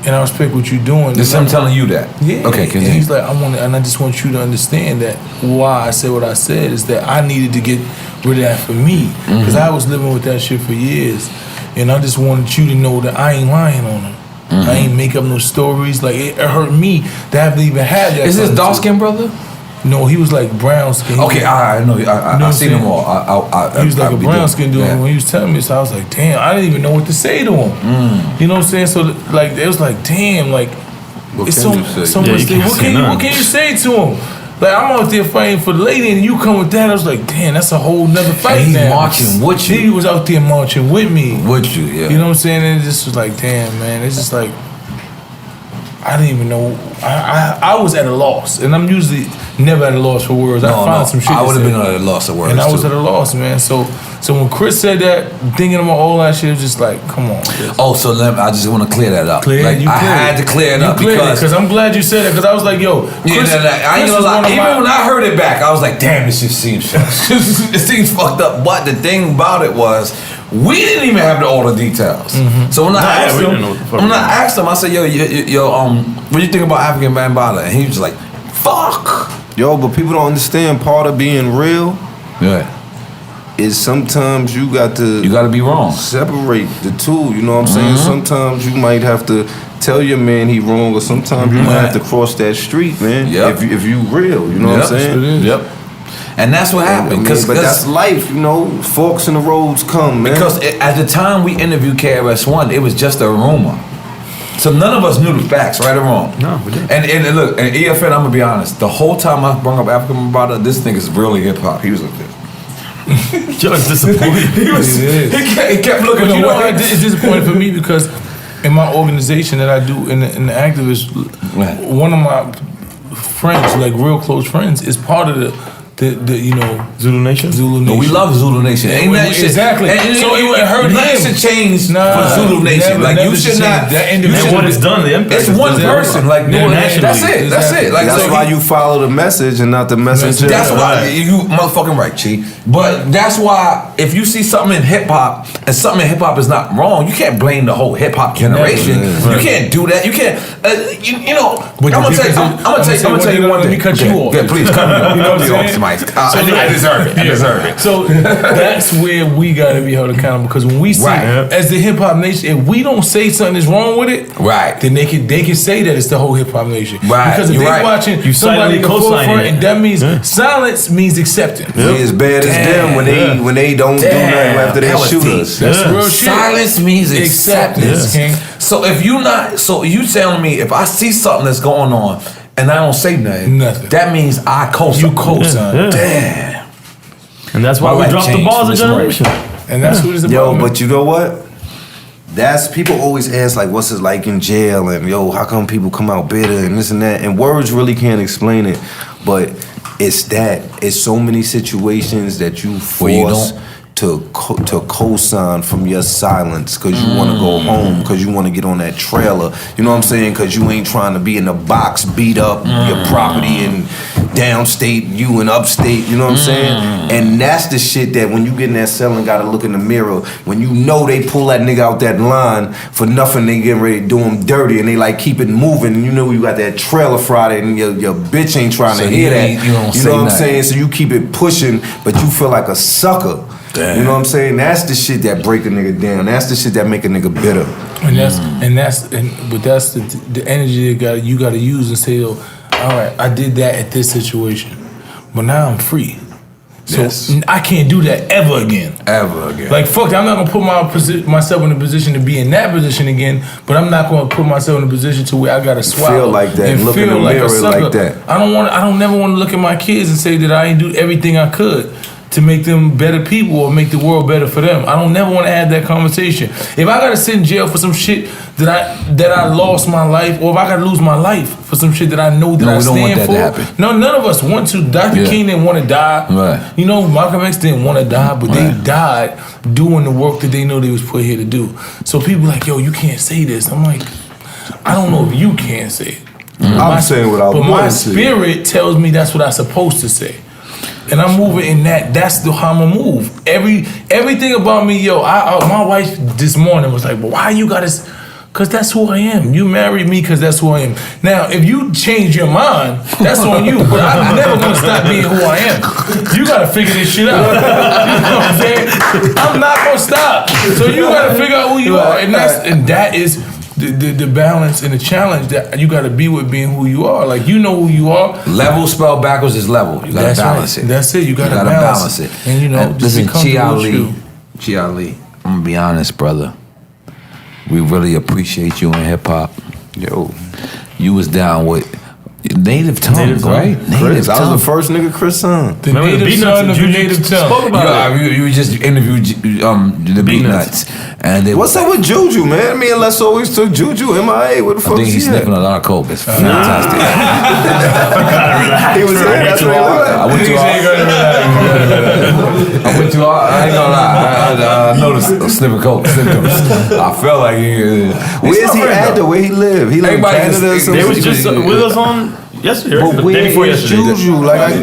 and I respect what you're doing. This him telling you that? Yeah. Okay, continue. And he's like, I just want you to understand that why I said what I said is that I needed to get rid of that for me, because I was living with that shit for years, and I just wanted you to know that I ain't lying on him. I ain't make up no stories. Like it hurt me to have to even have that. Is this dark skinned brother? No, he was like brown skin. Okay, I know. I seen him all. He was like a brown skin dude. When he was telling me this, I was like, damn, I didn't even know what to say to him. You know what I'm saying? So like, it was like, damn, like it's so much. What can you say to him? Like I'm out there fighting for the lady, and you come with that. I was like, damn, that's a whole nother fight. And he's now. marching with you. He was out there marching with me. With you, yeah. You know what I'm saying? And it just was like, damn, man. It's just like I didn't even know. I was at a loss, and I'm usually never at a loss for words. I found some shit. I would have been at a loss of words, and I was at a loss, man. So when Chris said that, thinking about all that shit, it was just like, come on. Chris. Oh, so I just want to clear that up. I had to clear it up because I'm glad you said it. Because I was like, yo, Chris, I ain't gonna lie. Even when I heard it back, I was like, damn, this just seems it seems fucked up. But the thing about it was, we didn't even have all the details. So when I asked him, I said, yo, what do you think about African Bambaataa? And he was like, fuck. Yo, but people don't understand part of being real. Yeah. Is sometimes you got to be wrong. Separate the two. You know what I'm saying? Sometimes you might have to tell your man he wrong, or sometimes you might have to cross that street, man. Yep. If you real, you know what I'm saying? Yep. And that's what happened. But that's life, you know. Forks in the roads come, man. Because at the time we interviewed KRS-One, it was just a rumor. So none of us knew the facts, right or wrong. No, we didn't. And look, and EFN, I'm gonna be honest. The whole time I brought up African Bambaataa, this thing is really hip hop. He was like this. You're disappointed. he kept looking. You know, it's disappointing for me because in my organization that I do in the activist, one of my friends, like real close friends, is part of the Zulu Nation. No, we love Zulu Nation. Ain't that shit? Exactly. So it hurt him. Nothing should change for Zulu Nation. Never you should not. And what it's done, the impact. It's one person. Like nationally. That's it. That's it. Like that's why you follow the message and not the messenger. That's why you motherfucking right, Chi. But that's why if you see something in hip hop and something in hip hop is not wrong, you can't blame the whole hip hop generation. You can't do that. You can't. You know. I'm gonna tell you one thing. Let me cut you off. Yeah, please cut me off. I deserve it. I deserve it. So that's where we gotta be held accountable, because when we see as the hip hop nation, if we don't say something is wrong with it, then they can say that it's the whole hip hop nation. Right. Because if they're watching somebody in the forefront, and that means silence means acceptance. We as bad as them when they don't do nothing after they shoot us. That's real shit. Silence means acceptance. So if you telling me if I see something that's going on and I don't say nothing, that means I co-sign. You co-sign. Damn. And that's why we dropped the balls of generation. And that's what it's about. Yo, but you know what? That's people always ask like, what's it like in jail? And yo, how come people come out bitter and this and that? And words really can't explain it. But it's so many situations that you force to co-sign from your silence because you want to go home, because you want to get on that trailer. You know what I'm saying? Because you ain't trying to be in the box, beat up your property in downstate, you in upstate. You know what I'm saying? And that's the shit that when you get in that cell and gotta look in the mirror, when you know they pull that nigga out that line for nothing, they getting ready to do him dirty, and they like keep it moving, and you know you got that trailer Friday, and your bitch ain't trying to hear that. You know what I'm saying? So you keep it pushing, but you feel like a sucker. Damn. You know what I'm saying? That's the shit that break a nigga down. That's the shit that make a nigga bitter. And that's the energy that you gotta use and say, all right, I did that at this situation, but now I'm free. So I can't do that ever again. Like fuck that, I'm not gonna put myself in a position to be in that position again, but I'm not gonna put myself in a position to where I gotta swallow. Feel like that, and look in the mirror like that. I don't never want to look at my kids and say that I ain't do everything I could to make them better people or make the world better for them. I don't never want to have that conversation. If I gotta sit in jail for some shit that I lost my life, or if I gotta lose my life for some shit that I know that I stand for. No, none of us want to. Dr. King didn't want to die. Right. You know, Malcolm X didn't want to die, but they died doing the work that they know they was put here to do. So people like, yo, you can't say this. I'm like, I don't know if you can't say it. I'm saying what I want to say. But my spirit tells me that's what I'm supposed to say. And I'm moving in that. That's how I'm gonna move. Everything about me, yo. My wife this morning was like, "But why you gotta?" Cause that's who I am. You married me cause that's who I am. Now, if you change your mind, that's on you. But I'm never gonna stop being who I am. You gotta figure this shit out. You know what I'm saying? I'm not gonna stop. So you gotta figure out who you are, and that is the balance and the challenge that you got to be with being who you are. Like, you know who you are. Level spelled backwards is level. You got to balance it. That's it. You got to balance it. And, you know, listen, Chi Ali, I'm going to be honest, brother. We really appreciate you in hip-hop. Yo. You was down with Native Tongue, right? Chris, I was the first nigga Chris son. The native son of the native tongue. You just interviewed the Beatnuts. And what's up with Juju, man? Me and Les always took Juju MIA. What the fuck? I think he's sniffing a lot of coke. It's fantastic. He was there. That's what he was. I went to I ain't gonna lie. I noticed sniffing coke symptoms. I felt like where's he at though? Where he live? He live in Canada or something? They was just with us on yesterday. But The day before yesterday. Juju? Like,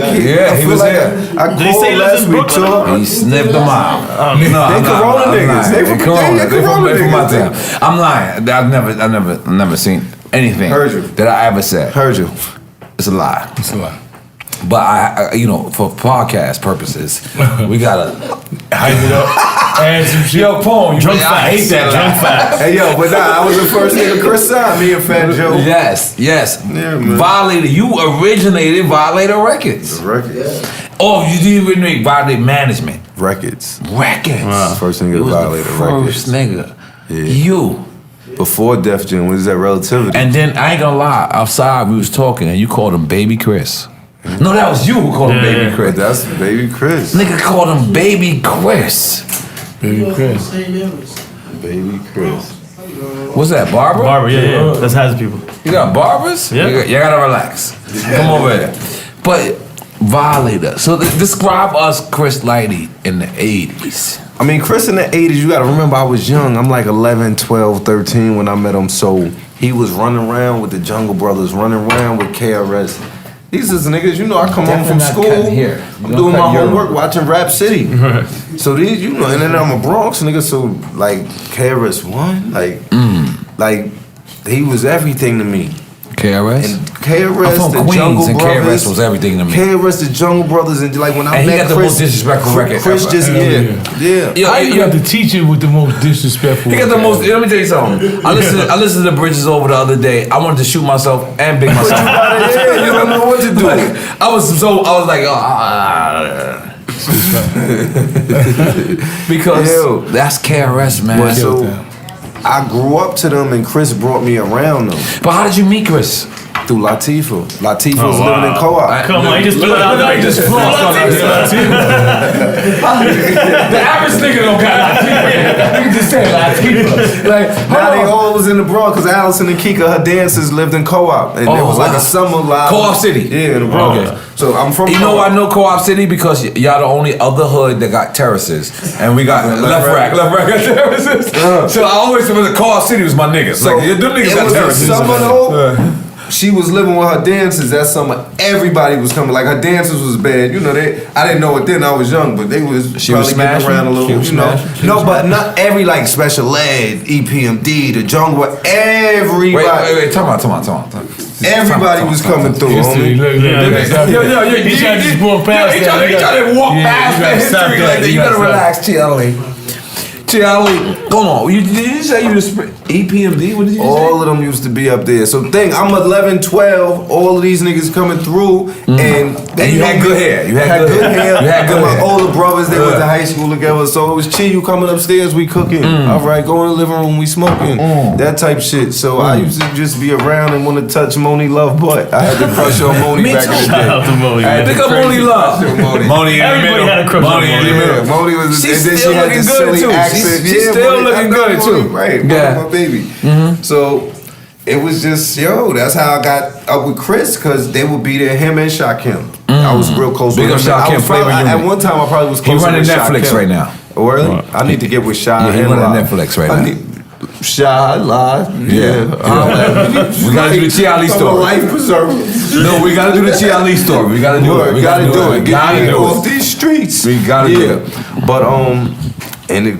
he was there. I called last week too. He sniffed them out. They Corona niggas. They from my town. I'm lying. I've never seen anything that I ever said. Heard you. It's a lie. It's a lie. But I for podcast purposes, we gotta hype it up. Add some shit. Yo, Pone, I hate that lie. Hey, yo, but I was the first nigga Chris signed, me and Fat Joe. Yes. Yeah, man. Violator, you originated Violator Records. Records. Oh, you didn't originate Violator Management. Records. Wow. First nigga Violator Records. First nigga. Yeah. You. Before Def Jam, was that Relativity? And then, I ain't gonna lie, outside we was talking and you called him Baby Chris. No, that was you who called him Baby Chris. That's Baby Chris. Nigga called him Baby Chris. Baby Chris. Baby Chris. What's that, Barbara? Barbara, yeah. That's Hazard people. You got barbers? Yeah. You gotta relax. Come over here. But Violator. So describe us, Chris Lighty, in the 80s. I mean, Chris in the 80s, you gotta remember I was young. I'm like 11, 12, 13 when I met him. So he was running around with the Jungle Brothers, running around with KRS. These is niggas, you know, I come home from school, I'm doing my homework, watching Rap City. So these, you know, and then I'm a Bronx nigga, so like KRS-One, like he was everything to me. KRS? And KRS, I'm from the Queens, Jungle and Brothers. KRS was everything to me. KRS, the Jungle Brothers, and like when I and met he got Chris, the most disrespectful record Chris ever. just, yeah. How you got the teacher with the most disrespectful? He got the most. Let me tell you something. I listened to Bridges Over the other day. I wanted to shoot myself and big myself. Yeah, you don't know what to do. Like, I was like, because that's KRS, man. Well, so I grew up to them, and Chris brought me around them. But how did you meet Chris? Through Latifah. Latifah was living in Co-op. Come on, you just put it out there. The average nigga don't got Latifah. You can just say Latifah. Like, Now they all was in the Bronx because Allison and Kika, her dancers, lived in Co-op. And it was like a summer live. Co-op City. Yeah, in the Bronx. Okay. So I'm from You know why I know Co-op City? Because y'all the only other hood that got terraces. And we got left rack got terraces. So I always remember Co-op City was my niggas. So like, them niggas got terraces. Summer though, she was living with her dancers that summer. Everybody was coming. Like her dancers was bad. You know, I didn't know it then. I was young, but they was She probably was getting smashing? around a little. She You know, was no, but not every like special ed, EPMD, the Jungle. Everybody. Wait, come on. Everybody was coming through. History, Homie. look. He tried to just walk past He that. tried to walk past the history like that. You better relax, Chi Ali. Chi Ali, hold on. Did you say you was EPMD? What did you say? All of them used to be up there. So I'm 11, 12, all of these niggas coming through, and you had good hair. You had good hair. You had good my hair. older brothers, they went to high school together. So it was Chi, you coming upstairs, we cooking. All right, go in the living room, we smoking. That type shit. So I used to just be around and want to touch Moni Love butt. I had to crush on Moni Me back too. in the Shout day. out to Moni. Pick up Moni Love. Moni in the Everybody middle. had a crush on Moni in the Moni. middle. Yeah, Moni was. She's and then still she had looking this good, silly too. accent. She's still Moni, looking I know good, Moni, too. Right, Yeah. my baby. So it was just that's how I got up with Chris, because they would be there, him and Shakim. I was real close Big with up him. I Shakim, was Flavor probably, at Unit. one time I probably was He close running with Netflix Shakim. right now. Oh, really? I need to get with Shy. Yeah, he and running Live. Netflix right I now. need Shy Live. Yeah. We gotta do the Chi Ali I'm a story. life preserver. No, we gotta do the Chi Ali story. We gotta do it. We gotta do it. Gotta Get do off it. these streets. We gotta do it. But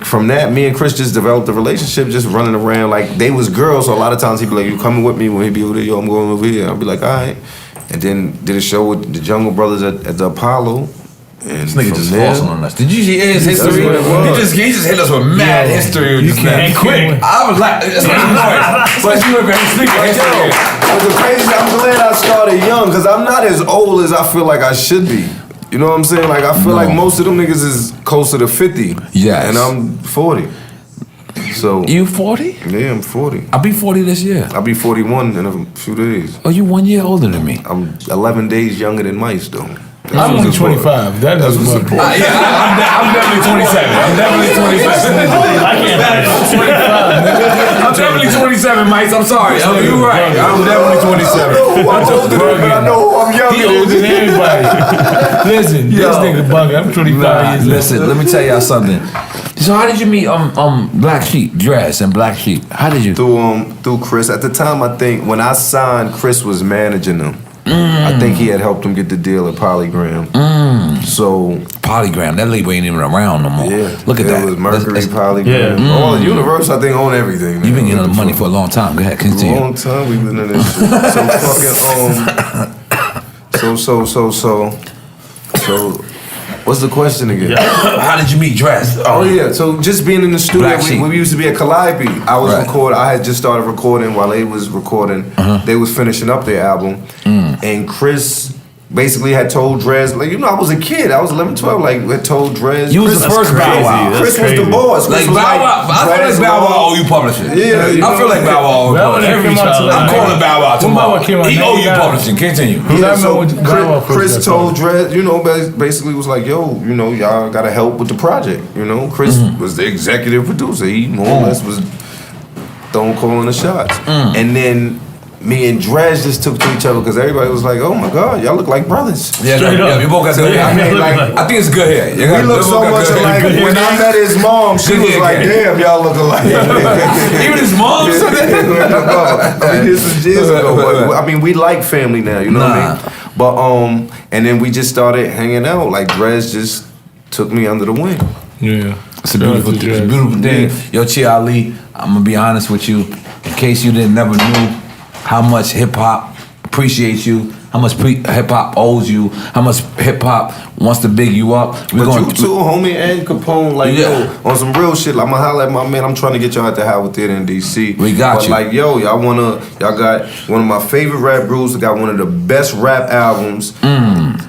from that, me and Chris just developed a relationship, just running around. Like, they was girls, so a lot of times he'd be like, you coming with me? When he'd be over there, yo, I'm going over here. I'd be like, all right. And then did a show with the Jungle Brothers at the Apollo. This nigga just falsing on us. Did you see his history? He just hit us with mad history. You can't quick. I was like, that's what I'm doing. But you look at his history. But the crazy, I'm glad I started young because I'm not as old as I feel like I should be. You know what I'm saying? Like, I feel like most of them niggas is closer to 50. Yes. And I'm 40. So. You 40? Yeah, I'm 40. I'll be 40 this year. I'll be 41 in a few days. Oh, you 1 year older than me. I'm 11 days younger than Mice, though. I'm only 25. That's what's important. I'm definitely 27. I'm definitely 27. I'm definitely 27, Mike. I'm sorry. You're right. I'm definitely 27. I know I'm younger. He older than everybody. Listen, this nigga bugging. I'm 25 years old. Listen, let me tell y'all something. So how did you meet Black Sheep, Dress and Black Sheep? How did you? Through Chris. At the time, I think when I signed, Chris was managing them. I think he had helped him get the deal at Polygram. So Polygram, that label ain't even around no more. Yeah, Look at that. It was Mercury, Polygram. Yeah. All the Universe, I think, own everything. You've been getting the money for a long time. Go ahead, continue. A long time we've been in this shit. So fucking what's the question again? How did you meet Dress? Oh yeah, so just being in the studio, we used to be at Calliope. I was recording. I had just started recording while they was recording. They was finishing up their album, and Chris basically had told Drez, like, you know, I was a kid. I was 11, 12. Like, had told Drez. You was the first Bow Wow. Chris was the boss. Like Bow Wow. I feel like Bow Wow owe you publishing. Yeah, I feel like Bow Wow owe you publishing. I'm calling Bow Wow tomorrow. He owe you publishing. Continue. Yeah, so Chris told Drez, you know, basically was like, yo, you know, y'all gotta help with the project. You know, Chris was the executive producer. He more or less was calling the shots. And then me and Drez just took to each other because everybody was like, oh my God, y'all look like brothers. Yeah, you both got good hair. I mean, like, I think it's good hair. We look so much alike. When I met his mom, she was like, damn, y'all look alike. Even his mom said that? I mean, this was years ago. But, I mean, we like family now, you know what I mean? But, and then we just started hanging out. Like, Drez just took me under the wing. Yeah. It's a beautiful thing. Yo, Chi Ali, I'm going to be honest with you. In case you never knew how much hip-hop appreciates you, how much hip-hop owes you, how much hip-hop wants to big you up. But you too, homie, and Capone, like, yo, on some real shit, like, I'm gonna holler at my man, I'm trying to get y'all at the Howard Theater in D.C. We got you. But like, yo, y'all got one of my favorite rap groups, got one of the best rap albums,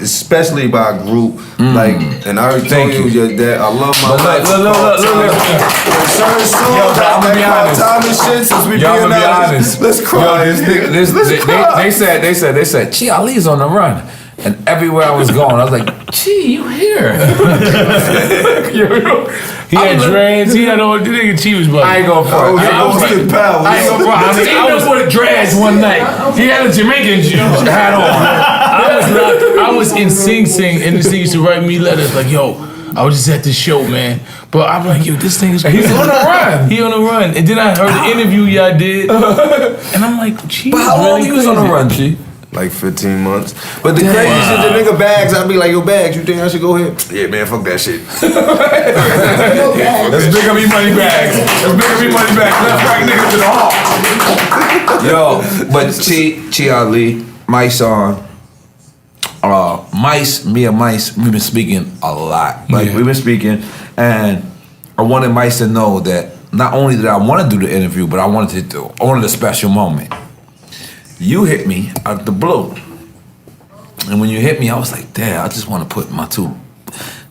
especially by a group, like, and I already told you that I love my life. Certain songs, I'm be honest. Time and shit, since we being honest. Let's cry. They said, Chi Ali's on the run. And everywhere I was going, I was like, Chi, you here? He had dreads. He had all the nigga Chi was about. I ain't gonna front. I was with dreads one night. He had a Jamaican hat on. I was in Sing Sing, and this thing used to write me letters like, yo, I was just at the show, man. But I'm like, yo, this thing is crazy. He's on the run. He on the run. And then I heard the interview y'all did. And I'm like, Chi. But how long you was on the run, Chi? Like 15 months. But the crazy shit, the nigga Bags, I'd be like, yo, Bags, you think I should go ahead? Yeah, man, fuck that shit. Let's big up your money bags. Let's big up your money bags. Let's rock niggas to the heart. Yo, but Chi Ali, Mysonne, me and Mice, we've been speaking a lot. Like, we've been speaking, and I wanted Mice to know that not only did I want to do the interview, but I wanted a special moment. You hit me out the blue. And when you hit me, I was like, damn, I just want to put my two.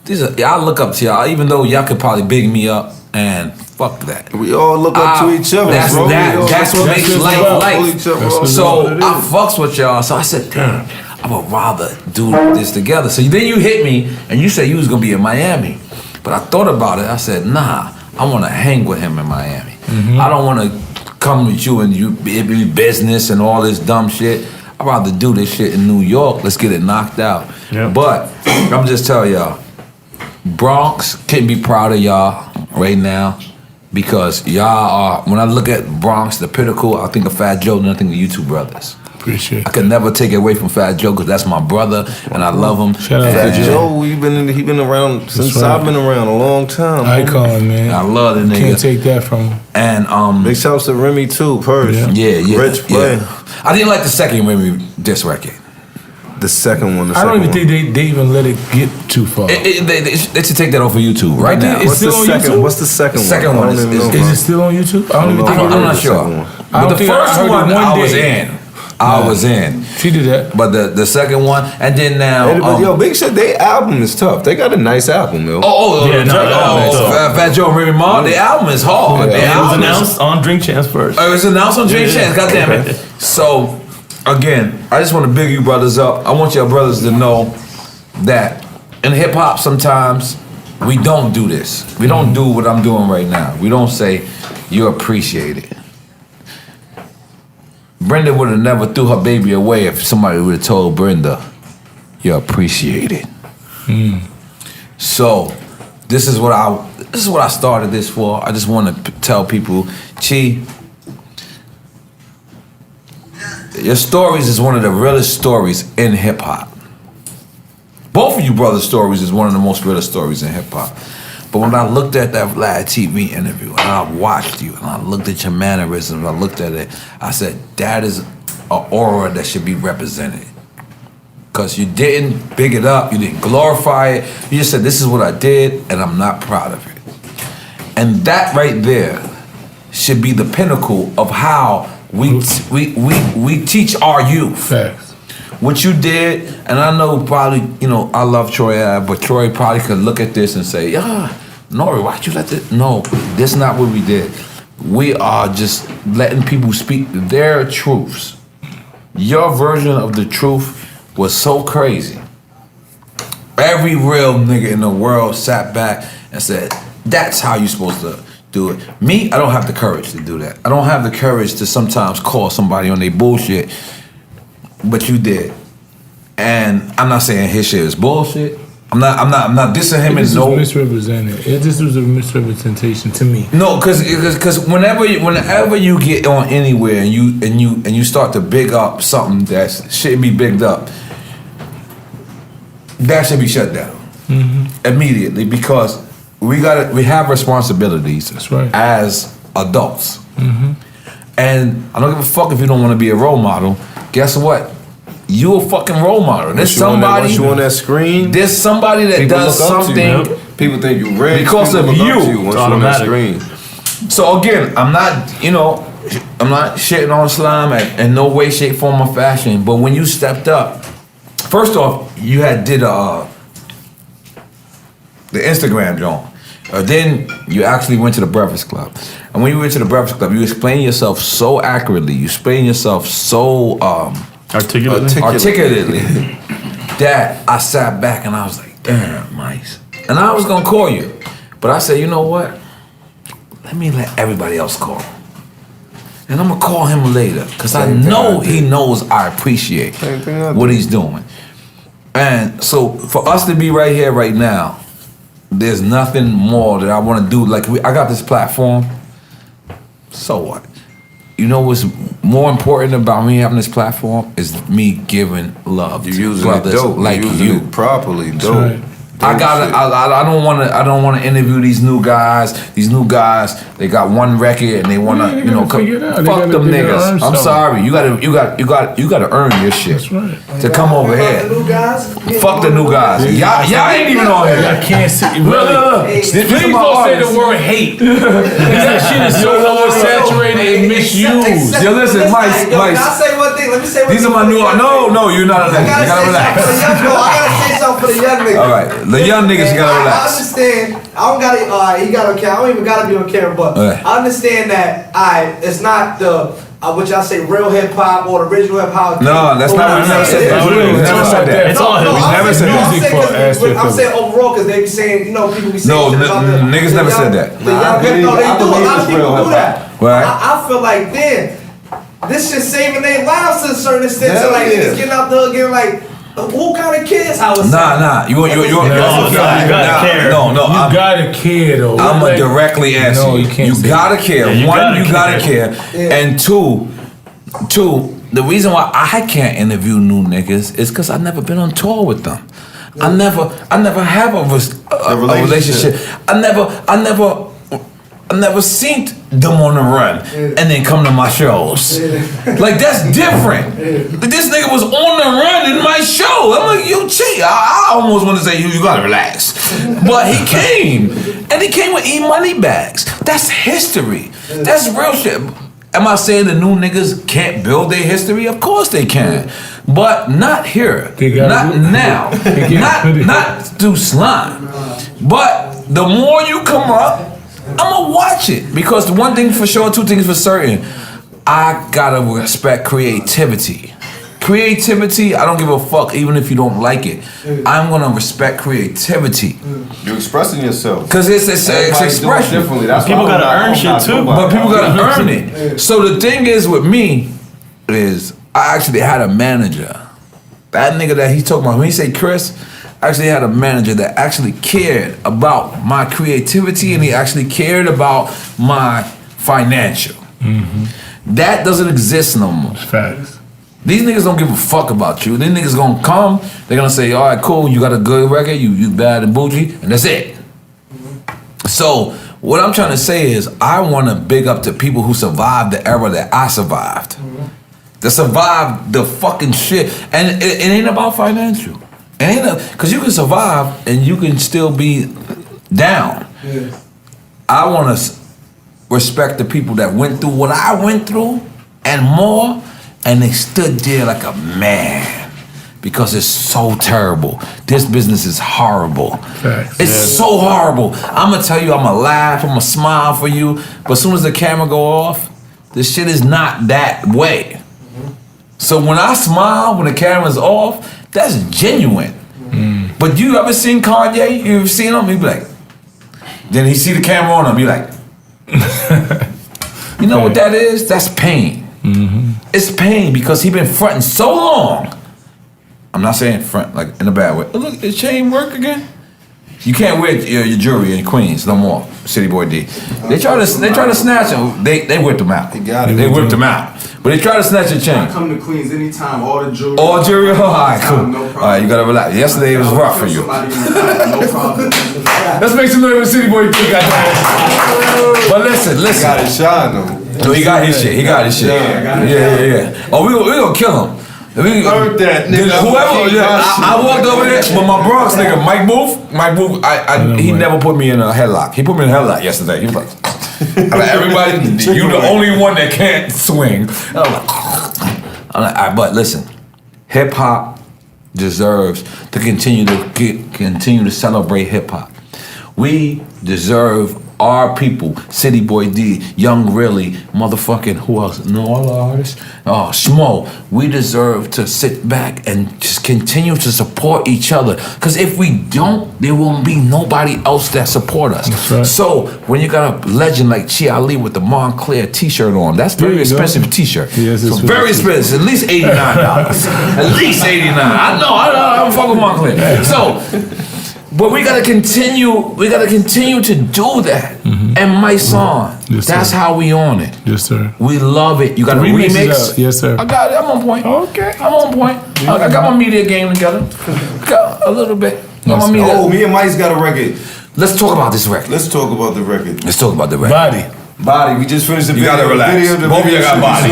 I look up to y'all, even though y'all could probably big me up, and fuck that. We all look up to each other, that's bro. That's what makes life. So I fucks with y'all, so I said, damn, I would rather do this together. So then you hit me, and you said you was going to be in Miami. But I thought about it, I said, nah, I want to hang with him in Miami. I don't want to come with you and you be business and all this dumb shit. I'd rather do this shit in New York. Let's get it knocked out. Yep. But I'm just telling y'all, Bronx can be proud of y'all right now because y'all are, when I look at Bronx, the pinnacle, I think of Fat Joe and I think of you two brothers. Appreciate it. I can never take it away from Fat Joe because that's my brother and I love him. Shout out Fat Joe, he been around since I've been around a long time. Icon, man. I love the nigga. Can't take that from him. And big shouts to Remy too, Purse. Yeah. Rich play. I didn't like the second Remy diss record. The second one. I don't even think they even let it get too far. They should take that off of YouTube right now. It's still on YouTube? What's the second one? Second one is it still on YouTube? I don't even think I'm not sure. But the first one I was in. She did that. But the second one, and then now. Yo, Big Shit, their album is tough. They got a nice album, yo. Fat Joe and Remy Ma, the album is hard. It was announced on Drink Champs first. It was announced on Drink Champs. God damn it. So, again, I just want to big you brothers up. I want your brothers to know that in hip hop, sometimes we don't do this. We don't do what I'm doing right now. We don't say you're appreciated. Brenda would have never threw her baby away if somebody would have told Brenda, you're appreciated. So, this is what I started this for. I just want to tell people, Chi, your stories is one of the realest stories in hip hop. Both of you brothers' stories is one of the most realest stories in hip hop. But when I looked at that live TV interview and I watched you and I looked at your mannerisms, I looked at it, I said, that is an aura that should be represented. Because you didn't big it up, you didn't glorify it, you just said, this is what I did and I'm not proud of it. And that right there should be the pinnacle of how we teach our youth. Facts. What you did, and I know probably, I love Troy Ave, but Troy probably could look at this and say, N.O.R.E, why'd you let this? No, that's not what we did. We are just letting people speak their truths. Your version of the truth was so crazy. Every real nigga in the world sat back and said, that's how you're supposed to do it. Me, I don't have the courage to do that. I don't have the courage to sometimes call somebody on their bullshit. But you did, and I'm not saying his shit is bullshit. I'm not dissing him. This was misrepresented. This was a misrepresentation to me. No, because whenever you get on anywhere and you start to big up something that shouldn't be bigged up, that should be shut down immediately, because we have responsibilities. That's right. As adults, and I don't give a fuck if you don't want to be a role model. Guess what? You a fucking role model. There's somebody. Once you on that screen, there's somebody that people does look up to you, something. People think you rich because of you. Once you on that screen. So again, I'm not shitting on Slime in no way, shape, form, or fashion. But when you stepped up, first off, you did the Instagram joint. Then you actually went to the Breakfast Club. And when you went to the Breakfast Club, you explained yourself so accurately. You explained yourself so articulately that I sat back and I was like, damn, nice. And I was going to call you. But I said, you know what? Let me let everybody else call. And I'm going to call him later, because I know he knows I appreciate what he's doing. And so for us to be right here, right now, there's nothing more that I want to do. Like, I got this platform. So what? You know what's more important about me having this platform is me giving love to brothers like you. Properly, dope. Right. I don't want to interview these new guys. These new guys, they got one record and they want to, fuck them niggas. I'm sorry, you gotta earn your shit. That's right. To come over here. The new guys? Fuck the new guys. Y'all ain't even on here. I can't see. Really? Please don't say the word hate. That shit is so oversaturated and misused. Yo, listen, Mice. Can I say one thing? Let me say one thing. These are my new. No, you're not. You gotta relax. I gotta say something for the young niggas. All right. The young niggas gotta relax. I understand. I don't gotta. He gotta care. I don't even gotta be on camera, but I understand that. It's not the what y'all say real hip hop or the original hip hop. No, that's not. We never said that. We never said that. It's all hip. We never said that. I'm saying overall because they be saying, people be saying. No, niggas never said that. They do. A lot of people do that. Right. I feel like this shit saving their lives to a certain extent. So like niggas getting out there getting like. Who kind of cares how it's Nah. You gotta care. No. You gotta care though. I'm gonna directly answer no, you. You gotta care. One, you gotta care. And two, the reason why I can't interview new niggas is because I've never been on tour with them. I never have a relationship. I never. I never seen them on the run and then come to my shows. Like, that's different. This nigga was on the run in my show. I'm like, yo, Chi, I almost want to say, you gotta relax. But he came, and he came with E-money bags. That's history. That's real shit. Am I saying the new niggas can't build their history? Of course they can. But not here. Not now. Not through slime. But the more you come up, I'ma watch it. Because the one thing for sure, two things for certain, I gotta respect creativity. Creativity, I don't give a fuck even if you don't like it. I'm gonna respect creativity. You're expressing yourself. Cause it's expression. Differently. That's people gotta earn shit too. But people gotta earn it. So the thing is with me is I actually had a manager. That nigga that he's talking about, when he say Chris, I actually had a manager that actually cared about my creativity and he actually cared about my financial. That doesn't exist no more. Facts. These niggas don't give a fuck about you. These niggas gonna come, they're gonna say, all right, cool, you got a good record, you bad and bougie, and that's it. So what I'm trying to say is I wanna big up the people who survived the era that I survived. That survived the fucking shit. And it ain't about financial. It ain't cause you can survive and you can still be down. I wanna respect the people that went through what I went through and more. And they stood there like a man because it's so terrible. This business is horrible. It's so horrible. I'm gonna tell you, I'm gonna laugh, I'm gonna smile for you, but as soon as the camera go off, this shit is not that way. So when I smile, when the camera's off, that's genuine. But you ever seen Kanye? You ever seen him? He be like, then he see the camera on him, be like, you know what that is? That's pain. It's pain because he been fronting so long. I'm not saying front like in a bad way. Oh, look, is chain work again? You can't wear your jewelry in Queens no more, City Boy D. They try to snatch him. They whipped him out. They whipped him out. But they try to snatch your chain. I come to Queens anytime, all the jewelry. All jewelry? All right, cool. No problem. All right, you gotta relax. Yesterday it was rough for you. No problem. Let's make some noise with City Boy D. But listen. Got it, Shyne though. No, he got his shit. Yeah. Oh, we gonna kill him. Heard that, nigga. Whoever, I walked over there, but my Bronx nigga, Mike Booth, he never put me in a headlock. He put me in a headlock yesterday. He was like, everybody, you the only one that can't swing. I'm like, all right, but listen, hip hop deserves to continue to celebrate hip hop. We deserve our people, City Boy D, Young Really, motherfucking, who else? N.O.R.E artists? Oh, Schmo. We deserve to sit back and just continue to support each other. Because if we don't, there won't be nobody else that support us. That's right. So when you got a legend like Chi Ali with the Montclair t-shirt on, that's very expensive t-shirt. Yes, it's very expensive, at least $89. At least $89. I know, I don't fuck with Montclair. So, but we gotta continue to do that. And Mysonne, that's how we on it. Yes, sir. We love it. You got a remix? Yes, sir. I got it, I'm on point. Okay. I'm on point. I got my media game together. Got a little bit. Got my media. Oh, me and Mike's got a record. Let's talk about this record. Let's talk about the record. Let's talk about the record. Body. We just finished the You video. gotta relax. Both of you got body.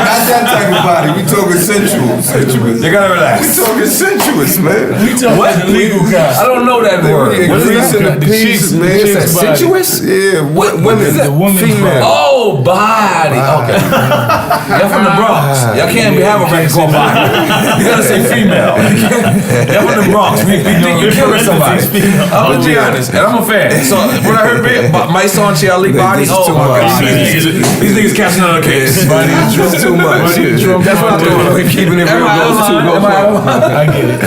Not that type of body. We talking sensual. You gotta relax. We talking sensuous, man. We talking What? legal guys. I don't know that word. What is Increasing that? the piece, man. Is that sensuous? Yeah, women. The woman's female. Oh, body. Okay. Y'all from the Bronx. Y'all can't have a record called body. You gotta say female. Y'all from the Bronx. We think you're killing somebody. I'm gonna be honest, and I'm a fan. So when I heard Mysonne and Chi Ali body, oh my God. These niggas catching on the case. Body is just too much. That's what I'm doing. We're keeping it real. I get it.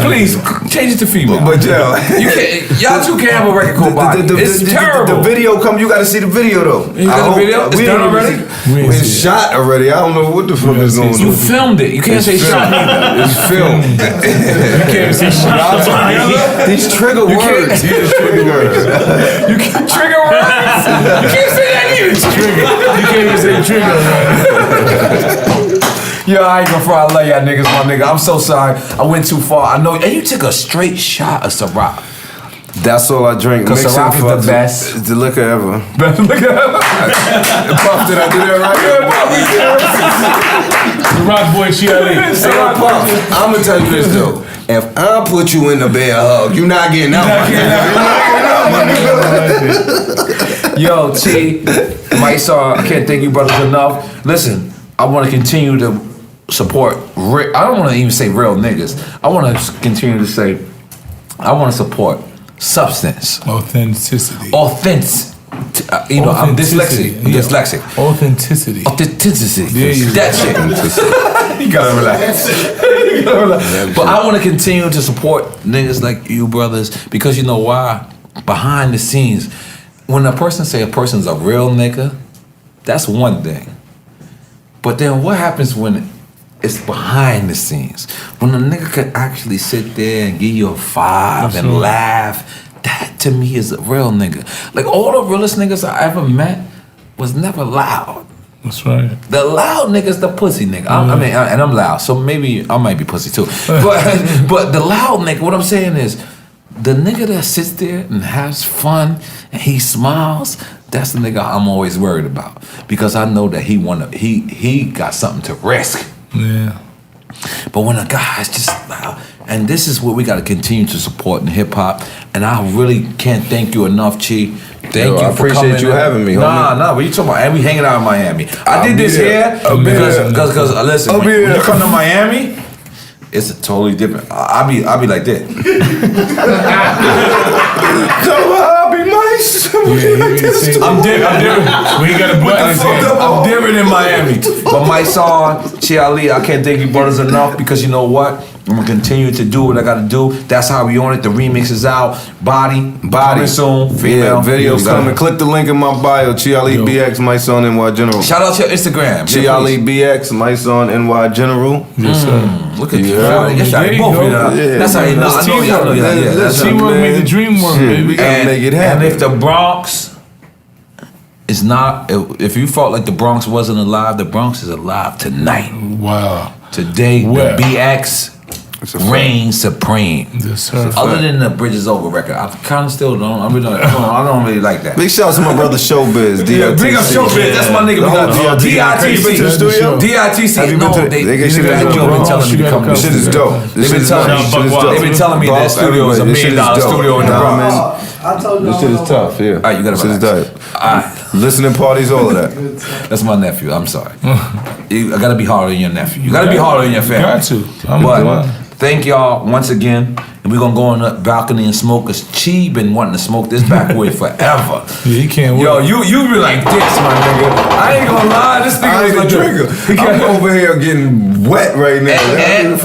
Please change it to female. But y'all two can't have a record called body. It's terrible. The video come. You got to see the video though. You got the video? It's done already? It's shot already. I don't know what the fuck is going on. You filmed it. You can't say shot neither. It's filmed. You can't say shot. These trigger words. These trigger words. You can't trigger words. You can't say that either. Trigger. You can't even say trigger, man. Yo, I ain't gonna fry. I love y'all niggas, my nigga. I'm so sorry. I went too far. I know. And you took a straight shot of Ciroc. That's all I drink. Cause Ciroc is the best. It's the liquor ever. Best liquor ever. Puff, did I do that right? The Rock Boy Chi Ali. Hey, Puff, I'm gonna tell you this though. If I put you in the bear hug, you're not getting out. Yo, T, Mysonne, I can't thank you brothers enough. Listen, I want to continue to support. I don't want to even say real niggas. I want to continue to say, I want to support substance, authenticity. You know, I'm dyslexic. I'm dyslexic. Authenticity. That shit. You gotta relax. But I want to continue to support niggas like you brothers because you know why? Behind the scenes, when a person say a person's a real nigga, that's one thing. But then what happens when it's behind the scenes? When a nigga could actually sit there and give you a five and laugh, that to me is a real nigga. Like all the realest niggas I ever met was never loud. That's right. The loud nigga's the pussy nigga. I mean, and I'm loud, so maybe I might be pussy too. But the loud nigga, what I'm saying is, the nigga that sits there and has fun and he smiles, that's the nigga I'm always worried about because I know that he got something to risk. Yeah. But when a guy is just loud, and this is what we got to continue to support in hip hop, and I really can't thank you enough, Chi. Thank you I for appreciate coming you having me. Nah, what you talking about? And we hanging out in Miami. I did this here because listen, when you come to Miami, it's a totally different. I'll be like that. I'll be nice. I'm different. We ain't got a button. I'm different in Miami. But Mysonne, Chi Ali, I can't thank you brothers enough because you know what? I'm gonna continue to do what I gotta do. That's how we on it. The remix is out. Body coming soon. Female videos coming. Click the link in my bio. Chi Ali BX, Mysonne NY General. Shout out to your Instagram. Chi Ali BX, Mysonne NY General. Yes, sir. Look at you. There you go. That's how you know. I know you. That's teamwork made the dream work, baby. We gotta make it happen. And if the Bronx is not, if you felt like the Bronx wasn't alive, the Bronx is alive tonight. Wow. Today, the BX reigns supreme. Yes, sir. Other than the Bridges Over record, I kind of still don't. I don't really like that. Big shout out to my brother Showbiz. Yeah, big up Showbiz. That's my nigga. DITC. You been to the studio? DITC. Have you been to? They get shit in the been telling me to come. This shit is dope. They've been telling me that studio is $1 million studio in the Bronx. I told you. This shit is tough. Yeah. All right, you gotta This shit is relax. dope. Listening parties, all of that. That's my nephew. I'm sorry. I gotta be harder than your nephew. You gotta be harder than your family. Got to. But thank y'all once again. And we're gonna go on the balcony and smoke, cause Chi been wanting to smoke this backwood forever. Yeah, he can't wait. Yo, you be like this, my nigga. I ain't gonna lie, this nigga is like trigger. I'm over here getting wet right now.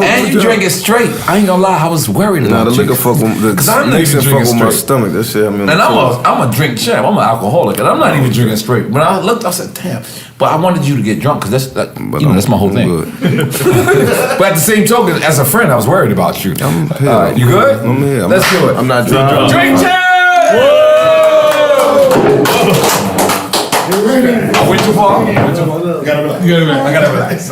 And you drink it straight. I ain't gonna lie, I was worried about the you. liquor fuck with Cause I'm not even drinking with my straight. stomach. That shit. I'm a drink champ. I'm an alcoholic, and I'm not even drinking straight. When I looked, I said, "Damn!" But I wanted you to get drunk, cause that's my whole thing. But at the same token, as a friend, I was worried about you. You good? I'm here. Let's do it. I'm not drunk. Drink champ! I went too far. I gotta relax.